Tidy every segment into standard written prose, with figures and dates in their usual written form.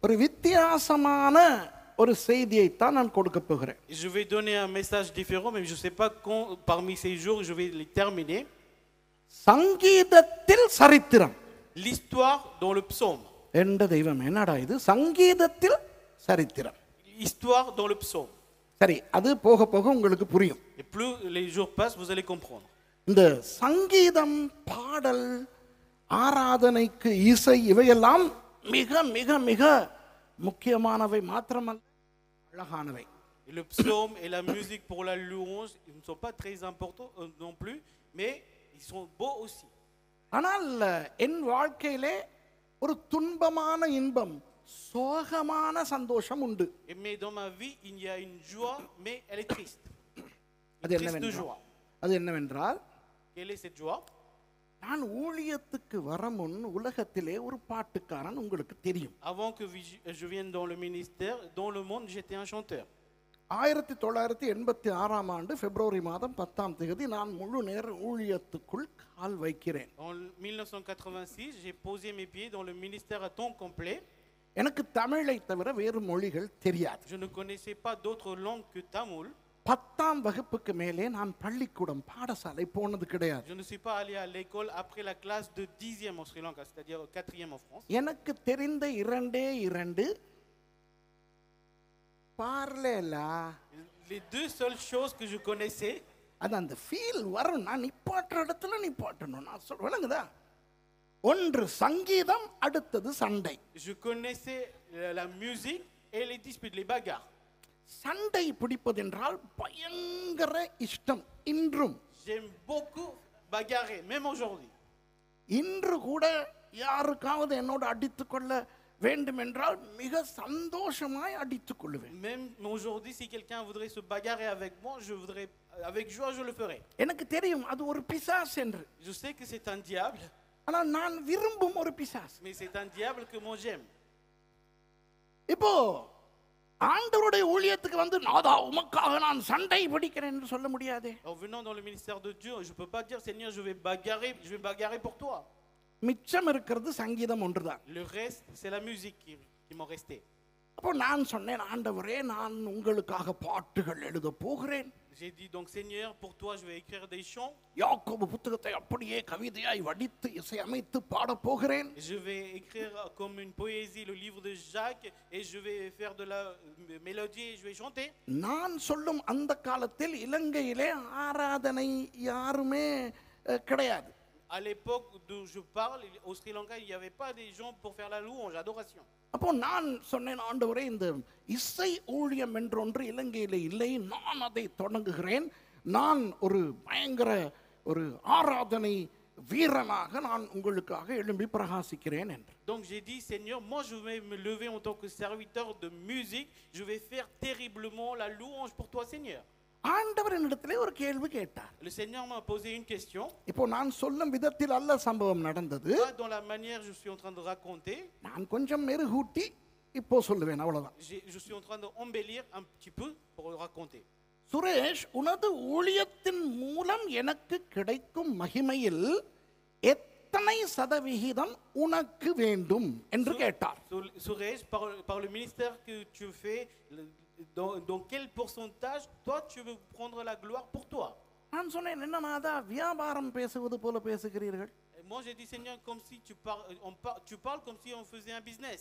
ஒரு வித்தியாசமான ஒரு செய்தியை தான் நான் கொடுக்க போகிறேன். Je vais donner un message différent, mais je ne sais pas quand parmi ces jours je vais les terminer. சங்கீதத்தில் சரித்திரம். L'histoire dans le psaume. என்ற தெய்வம் என்னடா இது? சங்கீதத்தில் சரித்திரம். Histoire dans le psaume. சரி, அது போக போக உங்களுக்கு புரியும். Et plus les jours passent, vous allez comprendre. இந்த சங்கீதம், பாடல், ஆராதனைக்கு இசை இவையெல்லாம் மிக மிக மிக முக்கியமானவை மாத்திரமல்ல, அழகானவை. Et le psaume et la musique pour la louange, ils ne sont pas très importants non plus, mais ils sont beaux aussi. ஆனால் என் வாழ்க்கையிலே ஒரு துன்பமான இன்பம், சோகமான சந்தோஷம் உண்டு. Mais dans ma vie, il y a une joie, mais elle est triste. அது என்னவென்றால், அது என்னவென்றால், quelle est cette joie? நான் ஊழியத்துக்கு வர முன் உலகத்திலே ஒரு பாட்டுக்காரன் உங்களுக்கு தெரியும். Avant que je vienne dans le ministère, dans le monde, j'étais un chanteur. 1986 ஆண்டு பிப்ரவரி மாதம் 10ஆம் தேதி நான் முழு நேர ஊழியத்துக்குள் கால் வைக்கிறேன். En 1986, j'ai posé mes pieds dans le ministère à temps complet. எனக்கு தமிழை தவிர வேறு மொழிகள் தெரியாது. Je ne connaissais pas d'autres langues que tamoul. 10ஆம் வகுப்புக்கு மேலே நான் பள்ளிக்கூடம் பாடசாலை போனது கிடையாது. Je ne suis pas allé à l'école après la classe de 10e en Sri Lanka, c'est-à-dire 4e en France. எனக்கு தெரிந்த இரண்டே இரண்டு பார்லேலா. Les deux seules choses que je connaissais, அது அந்த ஃபீல் வரும், நான் நிப்பாட்டுற இடத்துல நிப்பாட்டணும். நான் சொல்லுவேனுங்கதா, ஒன்று சங்கீதம், அடுத்தது சண்டை. je connaissais la musique et les disputes, les bagarres. சண்டை பிடிப்பதென்றால் பயங்கர இஷ்டம். இன்றும் J'aime beaucoup bagarrer, même aujourd'hui. இன்று கூட யாருக்காவது என்னோட அடித்துக்கொள்ள வேண்டும் என்றால் மிக சந்தோஷமாய் அடித்துக் கொள்வேன். Même aujourd'hui, si quelqu'un voudrait se bagarrer avec moi, je voudrais, avec joie, je le ferai. எனக்கு தெரியும் அது ஒரு பிசாசு என்று. Je sais que c'est un diable, ஆனால் நான் விரும்பும் ஒரு பிசாசு. mais c'est un diable que moi j'aime. இப்போ ஆண்டவருடைய ஊழியத்துக்கு வந்து நாதா உமக்காக நான் சண்டை பிடிக்கிறேன் என்று சொல்ல முடியாதே. En venant dans le ministère de Dieu, je peux pas dire Seigneur, je vais bagarrer pour toi. மிச்சம் இருக்கிறது சங்கீதம் ஒன்றுதான். Le reste, c'est la musique qui m'en restait. அப்போ நான் சொன்னேன், ஆண்டவரே நான் உங்களுக்காக பாட்டுகள் எழுத போகிறேன். J'ai dit donc Seigneur, pour toi je vais écrire des chants. யாக்கோபு புத்தகத்தை அப்படியே கவிதையாய் வடித்து இசையமைத்து பாட போகிறேன். Je vais écrire comme une poésie le livre de Jacques et je vais faire de la mélodie et je vais chanter. நான் சொல்லும் அந்த காலத்தில் இலங்கையிலே ஆராதனை யாருமே கிடையாது. À l'époque d'où je parle, au Sri Lanka, il n'y avait pas des gens pour faire la louange, adoration. அப்போ நான் சொன்னேன், ஆண்டவரே இந்த இசை ஊழியம் என்றொன்று இலங்கையிலே இல்லை, நான் அதை தொடங்குகிறேன். நான் ஒரு பயங்கர ஒரு ஆராதனை வீரனாக நான் உங்களுக்காக எழும்பி பிரகாசிக்கிறேன் என்று. Donc j'ai dit Seigneur, moi je vais me lever en tant que serviteur de musique, je vais faire terriblement la louange pour toi Seigneur. ஆண்டவர் என்னிடத்திலே ஒரு கேள்வி கேட்டார். Le Seigneur m'a posé une question. இப்போ நான் சொல்லும் விதத்தில் அல்ல சம்பவம் நடந்தது. Dans la manière je suis en train de raconter. நான் கொஞ்சம் மெருகூட்டி இப்போ சொல்லுவேன், அவ்வளவுதான். Je suis en train d'embellir un petit peu pour raconter. Suresh, உனது ஊழியத்தின் மூலம் எனக்கு கிடைக்கும் மகிமையில் எத்தனை சதவிகிதம் உனக்கு வேண்டும் என்று கேட்டார். Suresh, par le ministère que tu fais, dans quel pourcentage toi tu veux prendre la gloire pour toi? நான் சொன்னேன், என்ன நாதா வியாபாரம் பேசுவது போல பேசுகிறீர்கள்? Moi j'ai dit Seigneur, comme si tu parles comme si on faisait un business.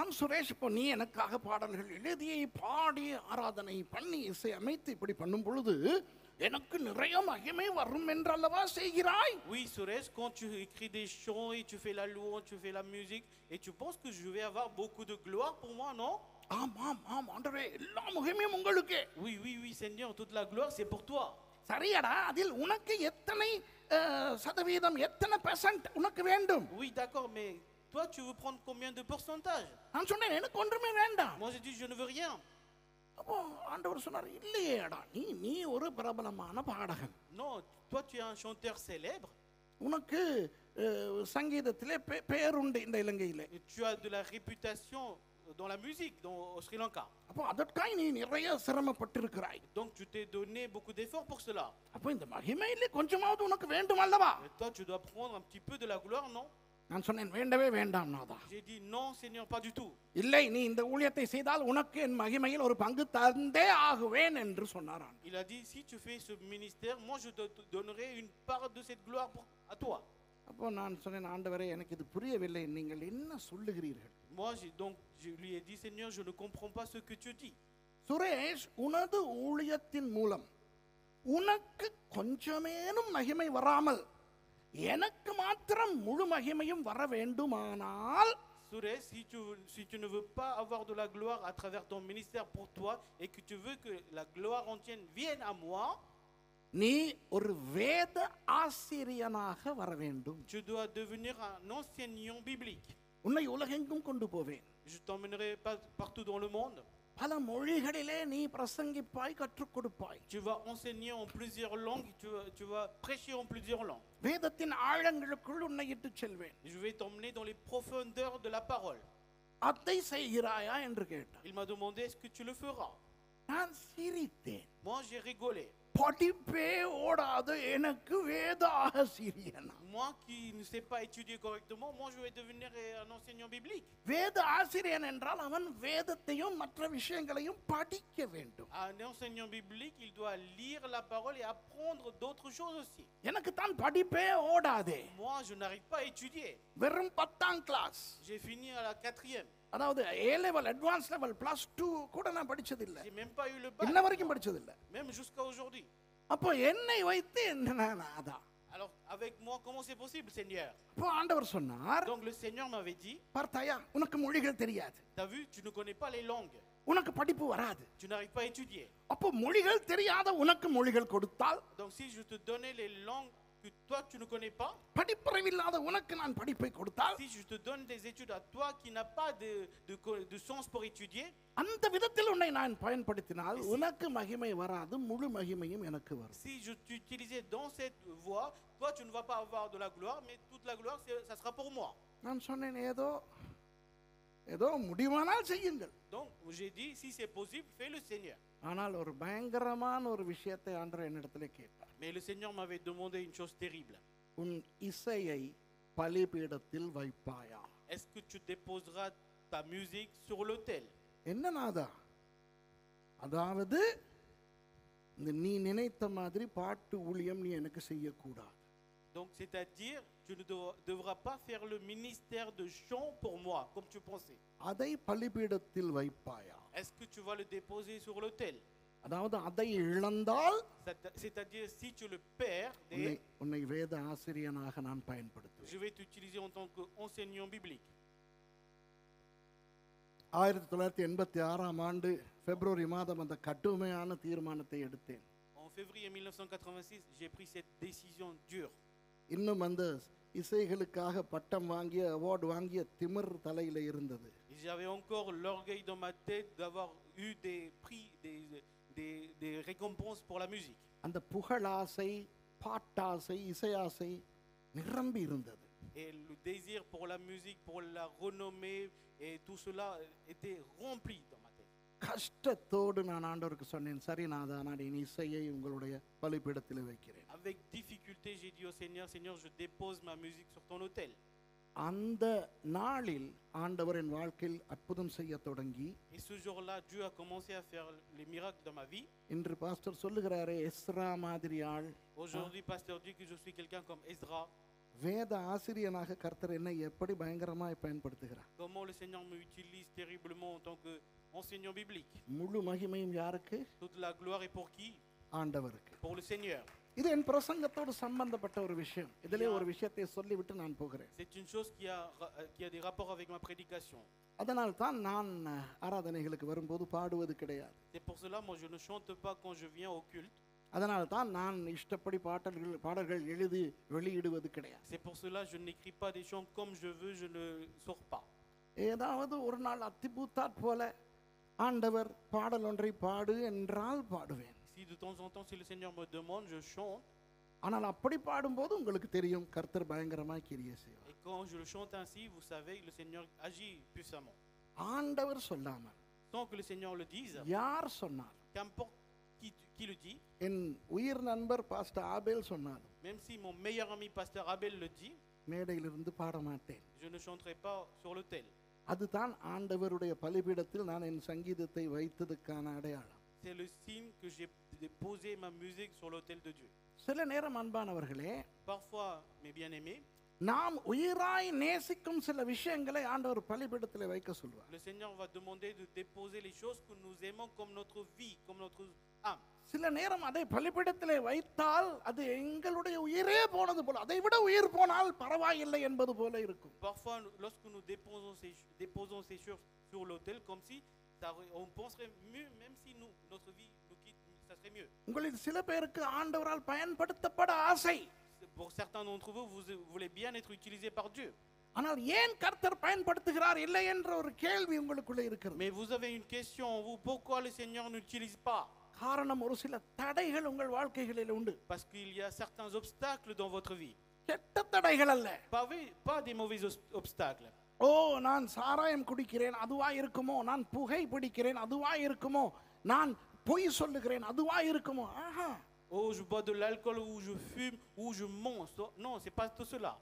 ஆம் சுரேஷ், இப்போ நீ எனக்காக பாடல்கள் எழுதி பாடி ஆராதனை பண்ணி இசை அமைத்து இப்படி பண்ணும் பொழுது எனக்கு நிறைய மகிமை வரும் என்றல்லவா செய்கிறாய்? Oui Suresh, quand tu écris des chants et tu fais la louange, tu fais la musique et tu penses que je vais avoir beaucoup de gloire pour moi, non? ஆம் ஆம் ஆம் ஆண்டவரே, எல்லா மகிமையும் உங்களுக்கு. Oui oui oui Seigneur, toute la gloire c'est pour toi. சரியாடா, அதில் உனக்கு எத்தனை சதவீதம், எத்தனை பெர்சன்ட் உனக்கு வேண்டும்? Oui d'accord, mais toi tu veux prendre combien de pourcentage? நான் சொன்னேன், எனக்கு ஒன்றுமே வேண்டாம். Moi j'ai dit je ne veux rien. அப்போ ஆண்டவர் சொன்னார், இல்லையேடா, நீ ஒரு பிரபலமான பாடகன். Non, toi tu es un chanteur célèbre. உனக்கு சங்கீதத்திலே பேருண்டு இந்த இலங்கையிலே. Tu as de la réputation dans la musique au Sri Lanka. அப்போ அதற்காக நீ நிறைய சிரமப்பட்டிருக்கிறாய். Donc tu t'es donné beaucoup d'efforts pour cela. அப்போ இந்த மகிமையிலே கொஞ்சமாவது உனக்கு வேண்டும் அல்லவா? Et toi tu dois prendre un petit peu de la gloire, non? நான் சொன்னேன் வேண்டவே வேண்டாம் நாதா. J'ai dit non, Seigneur, pas du tout. இல்லை, நீ இந்த ஊழியத்தை செய்தால் உனக்கு என் மகிமையில் ஒரு பங்கு தந்தே ஆகுவேன் என்று சொன்னாராம். Il a dit, si tu fais ce ministère, moi je te donnerai une part de cette gloire à toi. அப்போ நான் சொன்னேன், ஆண்டவரே எனக்கு இது புரியவில்லை, நீங்கள் என்ன சொல்லுகிறீர்கள்? Moi, donc, je lui ai dit, Seigneur, je ne comprends pas ce que tu dis. Suresh, உனது ஊழியத்தின் மூலம் உனக்கு கொஞ்சமேனும் மகிமை வராமல் எனக்கு மாத்திரம் முழு மகிமையும் வர வேண்டுமானால், Suresh, si tu ne veux pas avoir de la gloire à travers ton ministère pour toi et que tu veux que la gloire entière vienne à moi, நீ ஒரு வேத ஆசிரியனாக வர வேண்டும். tu dois devenir un enseignant biblique. உன்னை உலகெங்கும் கொண்டு போவேன். Je t'emmènerai partout dans le monde. பல மொழிகளிலே நீ பிரசங்கிப்பாய், கற்றுக் கொடுப்பாய். Tu vas enseigner en plusieurs langues, tu vas prêcher en plusieurs langues. வேதத்தின் ஆழங்களுக்குள் உன்னை இட்டுச் செல்வேன். Je vais t'emmener dans les profondeurs de la parole. அதை செய்கிறாயா என்று கேட்டான். Il m'a demandé, est-ce que tu le feras? நான் சிரித்தேன். Moi, j'ai rigolé. படிப்பே ஓடாத எனக்கு வேத ஆசிரியனா? Moi qui ne sais pas étudier correctement, moi je vais devenir un enseignant biblique. வேத ஆசிரியன் என்றால் அவன் வேதத்தையும் மற்ற விஷயங்களையும் படிக்க வேண்டும். Un enseignant biblique, il doit lire la parole et apprendre d'autres choses aussi. எனக்கு தான் படிப்பே ஓடாதே. Moi, je n'arrive pas à étudier. வெறும் 10ஆம் class, J'ai fini à la 4e. அதாவது ஏ லெவல், அட்வான்ஸ் லெவல், +2 கூட நான் படிச்சது இல்ல. J'ai même pas eu le bac. இன்ன வரைக்கும் படிச்சது இல்ல. Même jusqu'à aujourd'hui. அப்போ என்னை வைத்து என்ன நாதா? Alors, avec moi, comment c'est possible, Seigneur? அப்போ ஆண்டவர் சொன்னார், Donc le Seigneur m'avait dit, பார்த்தாயா, உனக்கு மொழிகள் தெரியாது, t'as vu, tu ne connais pas les langues. உனக்கு படிப்பு வராது. Tu n'arrives pas à étudier. அப்போ மொழிகள் தெரியாத உனக்கு மொழிகள் கொடுத்தால், Donc si je te donnais les langues que toi tu ne connais pas, படிப்பறிவில்லாத உனக்கு நான் படிப்பை கொடுத்தால், si je te donne des études à toi qui n'a pas de sens pour étudier, அந்த விதத்தில் உன்னை நான் பயன்படுத்தினால் உனக்கு மகிமை வராது, முழு மகிமையும் எனக்கு வரும். si je t'utilisais dans cette voie, toi tu ne vas pas avoir de la gloire, mais toute la gloire ça sera pour moi. நான் சொன்னேன், ஏதோ முடிவானால் செய்யுங்கள். Donc j'ai dit, si c'est possible, fais le Seigneur. ஆனால் ஒரு பயங்கரமான ஒரு விஷயத்தை ஆண்டவர் என்னிடத்திலே கேட்டார். Mais le Seigneur m'avait demandé une chose terrible. உன் இசையை பலிபீடத்தில் வைப்பாயா? Est-ce que tu déposeras ta musique sur l'autel? என்ன நாதா? அதாவது நீ நினைத்த மாதிரி பாட்டு ஊழியம் நீ எனக்கு செய்யக்கூடாது. Donc c'est-à-dire, tu ne devras pas faire le ministère de chant pour moi, comme tu pensais. அதை பலிபீடத்தில் வைப்பாயா? Est-ce que tu vas le déposer sur l'autel? அதாவது அதை இழந்தால், C'est-à-dire, si tu le perds, உன்னை வேத ஆசிரியனாக நான் பயன்படுத்துவேன். je vais t'utiliser en tant qu'enseignant biblique. 1986ஆம் ஆண்டு பிப்ரவரி மாதம் அந்த கடுமையான தீர்மானத்தை எடுத்தேன். En février 1986, j'ai pris cette décision dure. இன்னும் அந்த இசைகளுக்காக பட்டம் வாங்கிய, அவார்டு வாங்கிய திமிர் தலையில இருந்தது. J'avais encore l'orgueil dans ma tête d'avoir eu des prix, des récompenses pour la musique. அந்த புகழாசை, பாட்டாசை, இசையாசை நிரம்பி இருந்தது. Et le désir pour la musique, pour la renommée et tout cela était rempli dans ma tête. கஷ்டத்தோடு நான் ஆண்டவருக்கு சொன்னேன், சரி நாதா, நான் இசையை உங்களுடைய பலிபீடத்தில் வைக்கிறேன். Avec difficulté, j'ai dit au Seigneur, Seigneur, je dépose ma musique sur ton autel. அந்த நாளில் ஆண்டவர் என் வாழ்க்கையில் அற்புதம் செய்ய தொடங்கி, Et ce jour-là, Dieu a commencé à faire les miracles dans ma vie. இன்று பாஸ்டர் சொல்லுகிறாரே, எஸ்ரா மாதிரி ஆள். Aujourd'hui, pasteur dit que je suis quelqu'un comme Ezra. வேத ஆசிரியனாக கர்த்தர் என்னை எப்படி பயங்கரமாய் பயன்படுத்துகிறார். Comment le Seigneur me utilise terriblement en tant qu'enseignant biblique. முழு மகிமையும் யாருக்கு? Toute la gloire est pour qui? ஆண்டவருக்கு. Pour le Seigneur. இது என் பிரசங்கத்தோடு சம்பந்தப்பட்ட ஒரு விஷயம். இதிலே ஒரு விஷயத்தை சொல்லிவிட்டு நான் போகிறேன். C'est une chose qui a des rapports avec ma prédication. அதனால் தான் நான் ஆராதனைகளுக்கு வரும்போது பாடுவது கிடையாது. C'est pour cela, moi je ne chante pas quand je viens au culte. அதனால் தான் நான் இஷ்டப்படி பாடல்கள் எழுதி வெளியிடுவது கிடையாது. C'est pour cela je n'écris pas des chants comme je veux, je ne sors pas. ஏதாவது ஒரு நாள் அத்திபூத்தாற் போல ஆண்டவர் பாடல் ஒன்றை பாடு என்றால் பாடுவேன். Si de temps en temps, si le Seigneur me demande, je chante. ஆனால் அப்படி பாடும்போது உங்களுக்கு தெரியும், கர்த்தர் பயங்கரமாய் கிரியை செய்வார். Et quand je le chante ainsi, vous savez, le Seigneur agit puissamment. ஆண்டவர் சொல்லாமல், Sans que le Seigneur le dise, யார் சொன்னார், qu'importe qui le dit, என் உயிர் நண்பர் பாஸ்டர் ஆபேல் சொன்னார், même si mon meilleur ami pasteur Abel le dit, மேடையிலிருந்து பாட மாட்டேன். Je ne chanterai pas sur l'autel. அதுதான் ஆண்டவருடைய பலிபீடத்தில் நான் என் சங்கீதத்தை வைத்ததுக்கான அடையாளம். C'est le signe que j'ai déposé ma musique sur l'autel de Dieu. சில நேரம் அன்பானவர்களே, Parfois, mes bien-aimés, நாம் உயிராய் நேசிக்கும் சில விஷயங்களை ஆண்டவர் பலிபீடத்தில் வைக்க சொல்வார். le Seigneur va demander de déposer les choses que nous aimons comme notre vie, comme notre âme. சில நேரம் அதை பலிபீடத்திலே வைத்தால் அது எங்களுடைய உயிரே போனது போல, அதை விட உயிர் போனால் பரவாயில்லை என்பது போல இருக்கும். Parfois, lorsque nous déposons ces choses sur l'autel, comme si on penserait mieux, même si notre vie nous quitte, ça serait mieux. உங்களில் சில பேருக்கு ஆண்டவரால் பயன்படுத்தப்பட ஆசை. Pour certains d'entre vous, vous voulez bien être utilisé par Dieu. ஆனால் ஏன் கர்த்தர் பயன்படுத்துகிறார் இல்லை என்ற ஒரு கேள்வி உங்களுக்குள்ளே இருக்கிறது. Mais vous avez une question en vous, pourquoi le Seigneur n'utilise pas? காரணம் ஒரு சில தடைகள் உங்கள் வாழ்க்கைகளில் உண்டு. Parce qu'il y a certains obstacles dans votre vie. கெட்ட தடைகள் அல்ல. Pas des mauvais obstacles. ஓ, நான் சாராயம் குடிக்கிறேன், அதுவா இருக்குமோ? நான் புகை பிடிக்கிறேன், அதுவா இருக்குமோ? நான் பொய் சொல்லுகிறேன், அதுவா இருக்குமோ? ஆஹா. Oh, je bois de l'alcool, ou je fume, ou je mens. Non, c'est pas tout cela.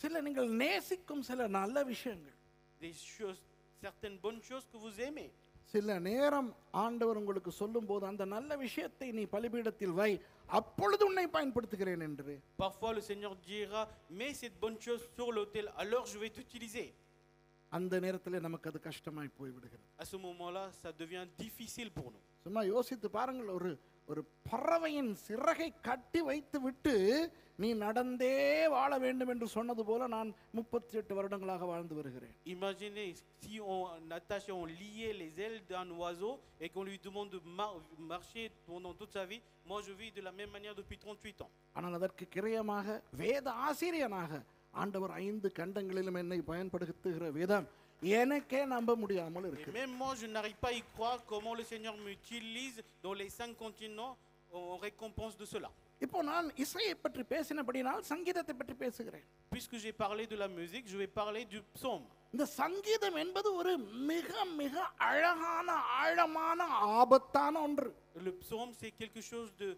சில நீங்கள் நேசிக்கும் சில நல்ல விஷயங்கள், Des choses, certaines bonnes choses que vous aimez. சில நேரம் ஆண்டவர் உங்களுக்கு சொல்லும் போது அந்த நல்ல விஷயத்தை நீ பலிபீடத்தில் வை, அப்பொழுது உன்னை பயன்படுத்துகிறேன் என்று. Parfois le Seigneur dira, mets cette bonne chose sur l'autel, alors je vais t'utiliser. அந்த நேரத்தில் நமக்கு அது கஷ்டமாய் போய்விடுகிறது. À ce moment-là, ça devient difficile pour nous. சும்மா யோசித்து பாருங்கள், ஒரு பறவையின் சிறகை கட்டி வைத்து விட்டு நீ நடந்தே வாழ வேண்டும் என்று சொன்னது போல நான் 38 வருடங்களாக வாழ்ந்து வருகிறேன். Imaginez si on attachait, on liait les ailes d'un oiseau et qu'on lui demande de marcher pendant toute sa vie. Moi, je vis de la même manière depuis 38 ans. ஆனால் அதற்கு கிரயமாக வேத ஆசிரியனாக ஆண்டவர் 5 கண்டங்களிலும் என்னை பயன்படுத்துகிற விதம் எனக்கே நம்ப முடியாமல் Et இருக்கு. même moi, je n'arrive pas à y croire comment le Seigneur m'utilise dans les 5 continents en récompense de cela. இப்போ நான் இசையை பற்றி பேசினபடினால் சங்கீதத்தை பற்றி பேசுகிறேன். Puisque j'ai parlé de la musique, je vais parler du psaume. இந்த சங்கீதம் என்பது ஒரு மிக மிக அழகான ஆழமான ஆபத்தான ஒன்று. Le psaume, c'est quelque chose de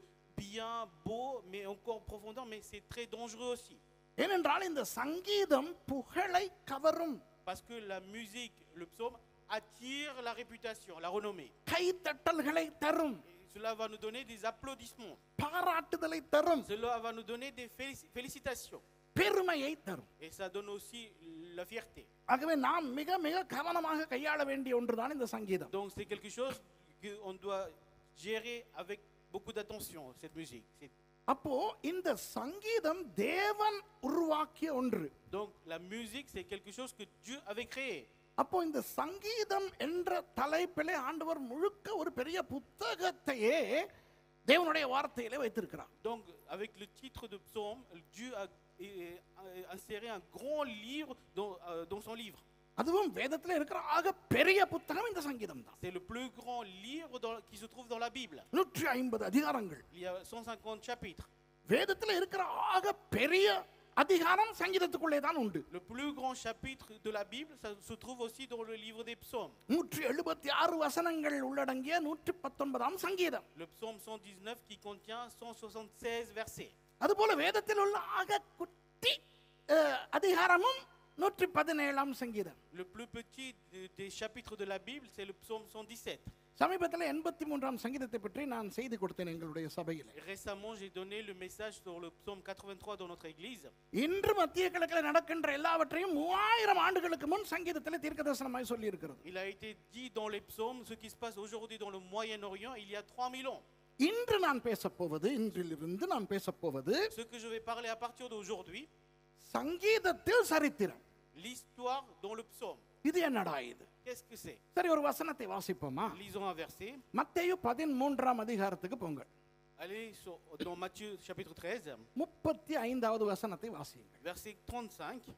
bien, beau, mais encore profondeur, mais c'est très dangereux aussi. ஏனென்றால் இந்த சங்கீதம் புகழை கவரும். Parce que la musique, le psaume, attire la réputation, la renommée. கைத்தட்டல்களை தரும். Et cela va nous donner des applaudissements. பாராட்டுதலை தரும். Cela va nous donner des félicitations. பெருமையை தரும். Et ça donne aussi la fierté. ஆகவே நாம் மிக மிக கவனமாக கையாள வேண்டிய ஒன்றுதான் இந்த சங்கீதம். Donc c'est quelque chose qu'on doit gérer avec beaucoup d'attention, cette musique. அப்போ இந்த சங்கீதம் தேவன் உருவாக்கிய ஒன்று. Donc la musique, c'est quelque chose que Dieu avait créé. அப்போ இந்த சங்கீதம் என்ற தலைப்பிலே ஆண்டவர் முழுக்க ஒரு பெரிய புத்தகத்தையே தேவனுடைய வார்த்தையிலே வைத்திருக்கிறார். Donc avec le titre de psaume, Dieu a inséré un grand livre dans son livre. அதுவும் வேதத்திலே இருக்கிற ஆக பெரிய புத்தகம் இந்த சங்கீதம் தான். C'est le plus grand livre qui se trouve dans la Bible. 150 அதிகாரங்கள். Il y a 150 chapitres. வேதத்திலே இருக்கிற ஆக பெரிய அதிகாரம் சங்கீதத்துக்குள்ளே தான் உண்டு. Le plus grand chapitre de la Bible, ça se trouve aussi dans le livre des psaumes. 176 வசனங்கள் உள்ளடங்கிய 119ஆம் சங்கீதம். Le psaume 119 qui contient 176 versets. அதுபோல வேதத்தில் உள்ள ஆக குட்டி அதிகாரமும் 117ஆம் சங்கீதம். Le plus petit des chapitres de la Bible, c'est le psaume 117. சமீபத்தில் 83ஆம் சங்கீதத்தை பற்றி நான் செய்தி கொடுத்தேன் எங்களுடைய சபையில். Récemment, j'ai donné le message sur le psaume 83 dans notre église. இன்று மத்திய கிழக்கில் நடக்கின்ற எல்லாவற்றையும் 3000 ஆண்டுகளுக்கு முன் சங்கீதத்திலே தீர்க்கதரிசனமாய் சொல்லி இருக்கிறது. Il a été dit dans les psaumes ce qui se passe aujourd'hui dans le Moyen-Orient il y a 3000 ans. இன்று நான் பேசப்போவது, இன்றிலிருந்து நான் பேசப்போவது Ce que je vais parler à partir d'aujourd'hui, சங்கீதத்தில் சரித்திரம். l'histoire dans le psaume. இது என்னடா இது? Qu'est-ce que c'est? சரி, ஒரு வசனத்தை வாசிப்போமா? Lisons un verset. மத்தேயு 13ஆம் அதிகாரத்துக்கு போங்க. Allez dans Matthieu chapitre 13, 35வது வசனத்தை வாசியுங்கள். verset 35.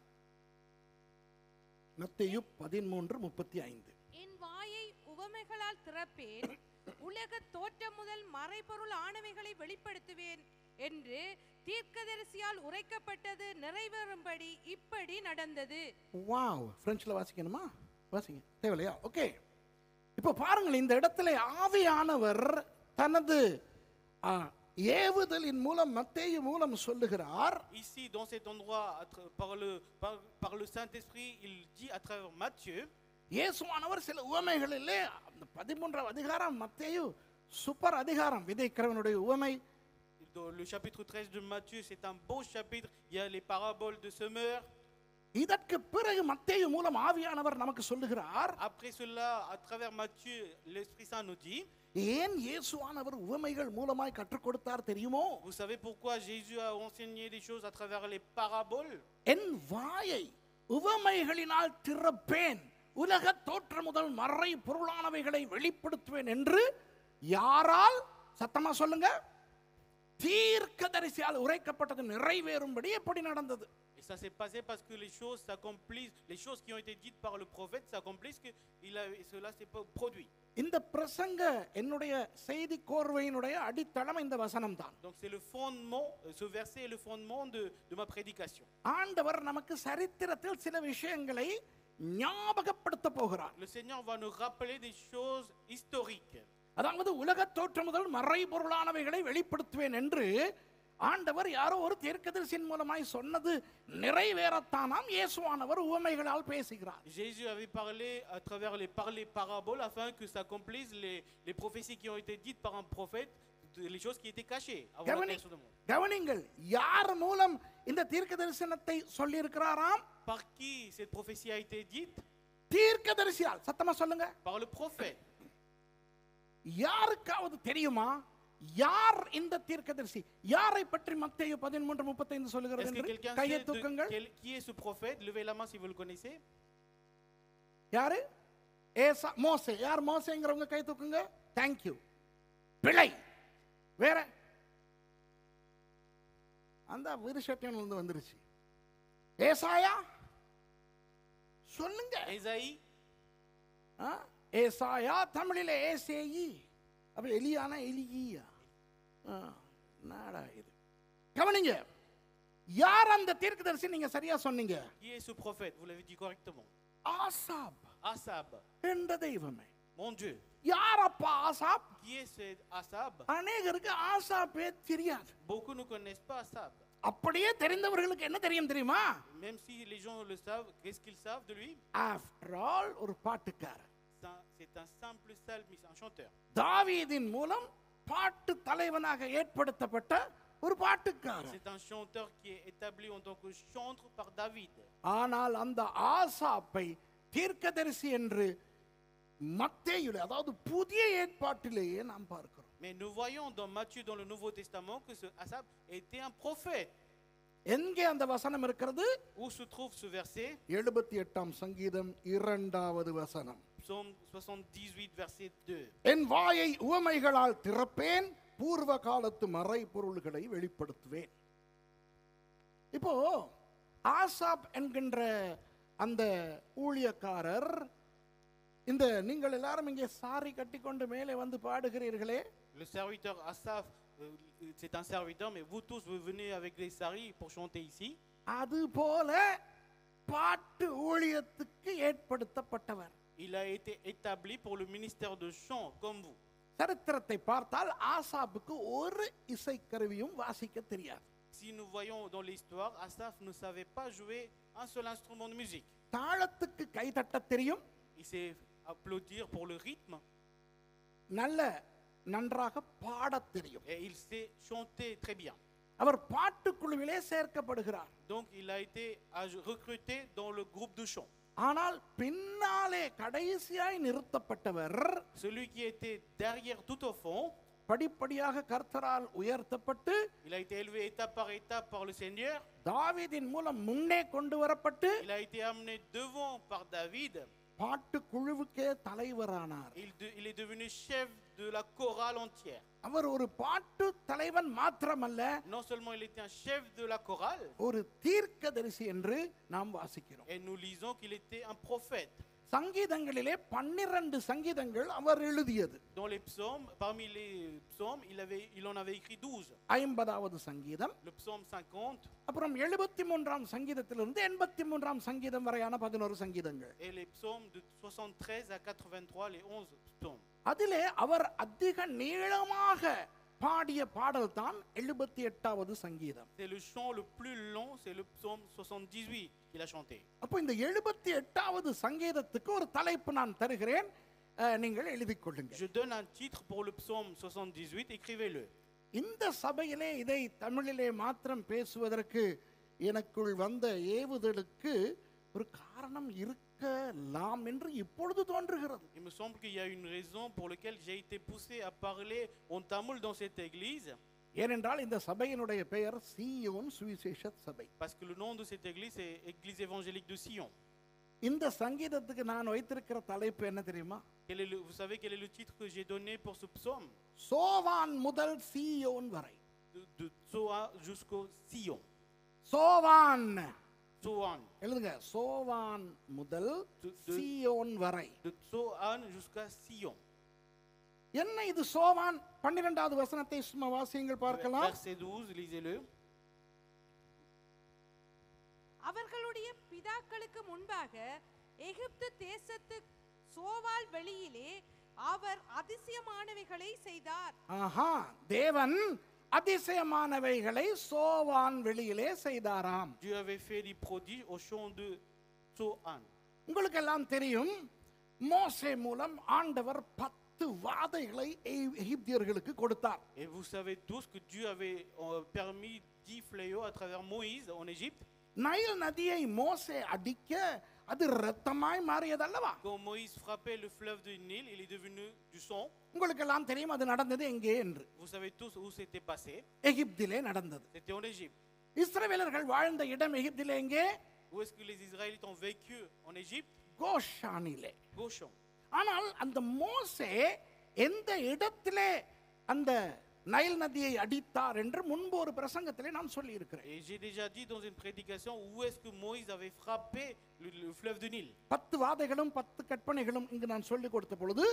மத்தேயு 13:35. என் வாயை உவமைகளால் திறப்பேன், உலக தோற்றம் முதல் மறைபொருள் ஆனவைகளை வெளிப்படுத்துவேன் என்று தீர்க்கதரிசியால் உரைக்கப்பட்டது நிறைவேறும்படி இப்படி நடந்தது. வாவ், பிரெஞ்சில் வாசிக்கணுமா? வாசிங்க, தேவையில்லையா? ஓகே. இப்போ பாருங்கள், இந்த இடத்துல ஆவியானவர் தனது ஏவுதலின் மூலம் மத்தேயு மூலம் சொல்லுகிறார், Ici, dans cet endroit, par le Saint-Esprit, il dit à travers Matthieu, இயேசுவானவர் சில உவமைகளிலே அந்த 13ஆம் அதிகாரம் மத்தேயு சூப்பர் அதிகாரம், விதைக்கிறவனுடைய உவமை. dans le chapitre 13 de Matthieu, c'est un beau chapitre. Il y a les paraboles de semeur. இதற்கு பிறகு மத்தேயு மூலம் ஆவியானவர் நமக்கு சொல்லுகிறார், Après cela, à travers Matthieu, l'Esprit Saint nous dit, ஏன் இயேசுவானவர் உவமைகள் மூலமாய் கற்றுக் கொடுத்தார் தெரியுமோ? vous savez pourquoi Jésus a enseigné des choses à travers les paraboles? என் வாயை உவமைகளினால் திறப்பேன், உலக தோற்றம் முதல் மறை பொருளானவைகளை வெளிப்படுத்துவேன் என்று யாரால்? சத்தமா சொல்லுங்க. தீர்க்கதரிசியால் உரைக்கப்பட்டது நிறைவேறும்படி எப்படி நடந்தது? Et ça s'est passé parce que les choses s'accomplissent, les choses qui ont été dites par le prophète s'accomplissent, que cela s'est produit. இந்த பிரசங்க என்னுடைய செய்தி கோர்வையினுடைய அடித்தளம் இந்த வசனம் தான். Donc c'est le fondement, ce verset est le fondement de ma prédication. ஆண்டவர் நமக்கு சரித்திரத்தில் சில விஷயங்களை ஞாபகப்படுத்த போகிறார். Le Seigneur va nous rappeler des choses historiques. அதாவது உலக தோற்றம் முதல் மறை பொருளானவைகளை வெளிப்படுத்துவேன் என்று ஆண்டவர் யாரோ ஒரு தீர்க்கதரிசியின் மூலமாய் சொன்னது நிறைவேறத்தானாம் இயேசுவானவர் உவமைகளால் பேசுகிறார். Jésus avait parlé à travers les paraboles afin que s'accomplissent les prophéties qui ont été dites par un prophète, les choses qui étaient cachées avant la création du monde. கவனிங்கள், யார் மூலம் இந்த தீர்க்க தரிசனத்தை சொல்லி இருக்கிறாராம்? Par qui cette prophétie a été dite? தீர்க்கதரிசியால். சத்தமா சொல்லுங்க. Par le prophète. யாருக்காவது தெரியுமா யார் இந்த தீர்க்கதரிசி? யாரை பற்றி மத்தேயு 13:35 சொல்லுகிறது Est-ce que என்று quelqu'un கையை sait தூக்குங்கள். qui est ce prophète? Levez la main si vous le connaissez. யாரு? ஏசா, மோசே. யார் மோசேங்கிறவங்க கை தூக்குங்க. Thank you. பிழை. வேற? அந்த விருஷட்டியன்ல இருந்து வந்துருச்சு. ஏசாயா சொல்லுங்க. Ésaïe. ஏசாயா தமிழிலே ஏசேயி. அப்ப எலியானா எலியா. நாடா இது. கவனிங்க, யார் அந்த தீர்க்கதரிசி? நீங்க சரியா சொன்னீங்க. Qui est ce prophète? Vous l'avez dit correctement. Asaph Asab. என்ற தெய்வமே. Mon Dieu. யார் அப்பா Asaph? Qui est ce Asab? அநேகருக்கு ஆசாப்பே தெரியாது. Beaucoup ne connaissent pas Asab. அப்படியே தெரிந்தவர்களுக்கு என்ன தெரியும் தெரியுமா? Même si les gens le savent, qu'est-ce qu'ils savent de lui? After all ஒரு பாட்டுக்காரர். C'est un simple psalmiste, un chanteur. தாவீதின் மூலம் பாட்டு தலைவனாக ஏற்படுத்தப்பட்ட ஒரு பாட்டுக்காரர். C'est un chanteur qui est établi en tant que chantre par David. ஆனால் அந்த ஆசாப்பை தீர்க்கதரிசி என்று மத்தேயுல, அதாவது புதிய ஏற்பாட்டிலேயே நாம் பார்க்கிறோம். Mais nous voyons dans Matthieu, dans le Nouveau Testament, que ce Asab était un prophète. எங்கே அந்த வசனம் இருக்கிறது? Où se trouve ce verset? 78ஆம் சங்கீதம் 2வது வசனம். Psaume 78, verset 2. என் வாயை உவமைகளால் திறப்பேன், பூர்வ காலத்து மறை பொருள்களை வெளிப்படுத்துவேன். இப்போ ஆசாப் என்கின்ற அந்த ஊழியக்காரர், இந்த நீங்கள் எல்லாரும் இங்கே சாரி கட்டிக்கொண்டு மேலே வந்து பாடுகிறீர்களே, Le serviteur Asaph, c'est un serviteur, mais vous tous, vous venez avec les saris pour chanter ici. அது போல பாட்டு ஊழியத்துக்கு ஏற்படுத்தப்பட்டவர். Il a été établi pour le ministère de chant, comme vous. சரித்திரத்தை பார்த்தால் ஆசாப்புக்கு ஒரு இசைக்கருவியும் வாசிக்க தெரியாது. Si nous voyons dans l'histoire, Asaph ne savait pas jouer un seul instrument de musique. தாளத்துக்கு கைதட்ட தெரியும். Il sait applaudir pour le rythme. நன்றாக பாடத் தெரியும். Et il sait chanter très bien. Our பாட்டுக்குழுவிலே சேர்க்கப்படுகிறார். Donc il a été recruté dans le groupe de chant. ஆனால் பின்னாலே கடைசியாய் நிறுத்தப்பட்டவர், Celui qui était derrière tout au fond, படிப்படியாக கர்த்தரால் உயர்த்தப்பட்டு, il a été élevé étape par étape par le Seigneur. தாவீதின் மூலம் முன்னே கொண்டு வரப்பட்டு, Il a été amené devant par David. பாட்டு குழுவுக்கே தலைவரானார். Il est devenu chef de la chorale entière. அவர் ஒரு பாட்டு தலைவன் மாத்திரமல்ல, Non seulement il était un chef de la chorale, ஒரு தீர்க்கதரிசி என்று நாம் வாசிக்கிறோம். et nous lisons qu'il était un prophète. சங்கீதங்களிலே 12 சங்கீதங்கள் அவர் எழுதியது. Dans les psaumes, parmi les psaumes, il en avait écrit 12. 50வது சங்கீதம், Le psaume 50, அப்புறம் 73ஆம் சங்கீதத்திலிருந்து 83ஆம் சங்கீதம் வரையான 11 சங்கீதங்கள். et les psaumes de 73 à 83, les 11 psaumes. அதிலே அவர் அதிக நீளமாக பாடிய பாடல் தான் 78வது சங்கீதம். C'est le chant le plus long, c'est le psaume 78 qu'il a chanté. அப்போ இந்த 78வது சங்கீதத்துக்கு ஒரு தலைப்பு நான் தருகிறேன், நீங்கள் எழுதிக் கொள்ளுங்கள். Je donne un titre pour le psaume 78, écrivez-le. இந்த சபையிலே இதை தமிழிலே மாத்திரம் பேசுவதற்கு எனக்குள் வந்த ஏவுதலுக்கு ஒரு காரணம் இருக்கலாம் என்று இப்பொழுது தோன்றுகிறது. Il me semble qu'il y a une raison pour laquelle j'ai été poussé à parler en tamoul dans cette église. ஏனென்றால் இந்த சபையினுடைய பெயர் சீயோன் சுவிசேஷ சபை. Parce que le nom de cette église est Église évangélique de Sion. இந்த சங்கீதத்துக்கு நான் வைத்திருக்கிற தலைப்பு என்ன தெரியுமா? Vous savez quel est le titre que j'ai donné pour ce psaume? சோவான் முதல் சீயோன் வரை. De Tsoa jusqu'au Sion. சோவான் Tsoan. எழுதுங்க, சோவான் முதல் சீயோன் வரை. De Tsoan jusqu'à Sion. என்ன இது சோவான்? 12வது வசனத்தை சும்மா வாசியுங்கள் பார்க்கலாம். Verset 12, lisez-le. அவர்களுடைய பிதாக்களுக்கு முன்பாக எகிப்து தேசத்து சோவால் வெளியிலே அவர் அதிசயமானவைகளை செய்தார். ஆஹா, தேவன் அதிசயமானவைகளை சோவான் வெளியிலே செய்தாராம். Dieu avait fait des prodiges au champ de Tsoan. உங்களுக்கு எல்லாம் தெரியும், மோசே மூலம் ஆண்டவர் 10 வாதைகளை எகிப்தியர்களுக்கு கொடுத்தார். Et vous savez tous que Dieu avait permis 10 fléaux à travers Moïse en Égypte. Nile நதியை மோசே அடிக்க அது இரத்தமாய் மாறியதல்லவா? Quand Moïse frappait le fleuve du Nil, il est devenu du sang. உங்களுக்கு எல்லாம் தெரியும் அது நடந்தது எங்கே என்று. Vous savez tous où c'était passé. எகிப்திலே நடந்தது. C'était en Égypte. இஸ்ரவேலர்கள் வாழ்ந்த இடம் எகிப்திலே எங்கே? Où est-ce que les Israélites ont vécu en Égypte? கோஷானிலே. Goshen. ஆனால் அந்த மோசே எந்த இடத்திலே அந்த நைல் நதியை அடித்தார் என்று முன்பு ஒரு பிரசங்கத்திலே நான் சொல்லி இருக்கிறேன். Et j'ai déjà dit dans une prédication où est-ce que Moïse avait frappé le fleuve du Nil. 10 வாதைகளும் 10 கற்பனைகளும் இங்கு நான் சொல்லி கொடுத்த பொழுது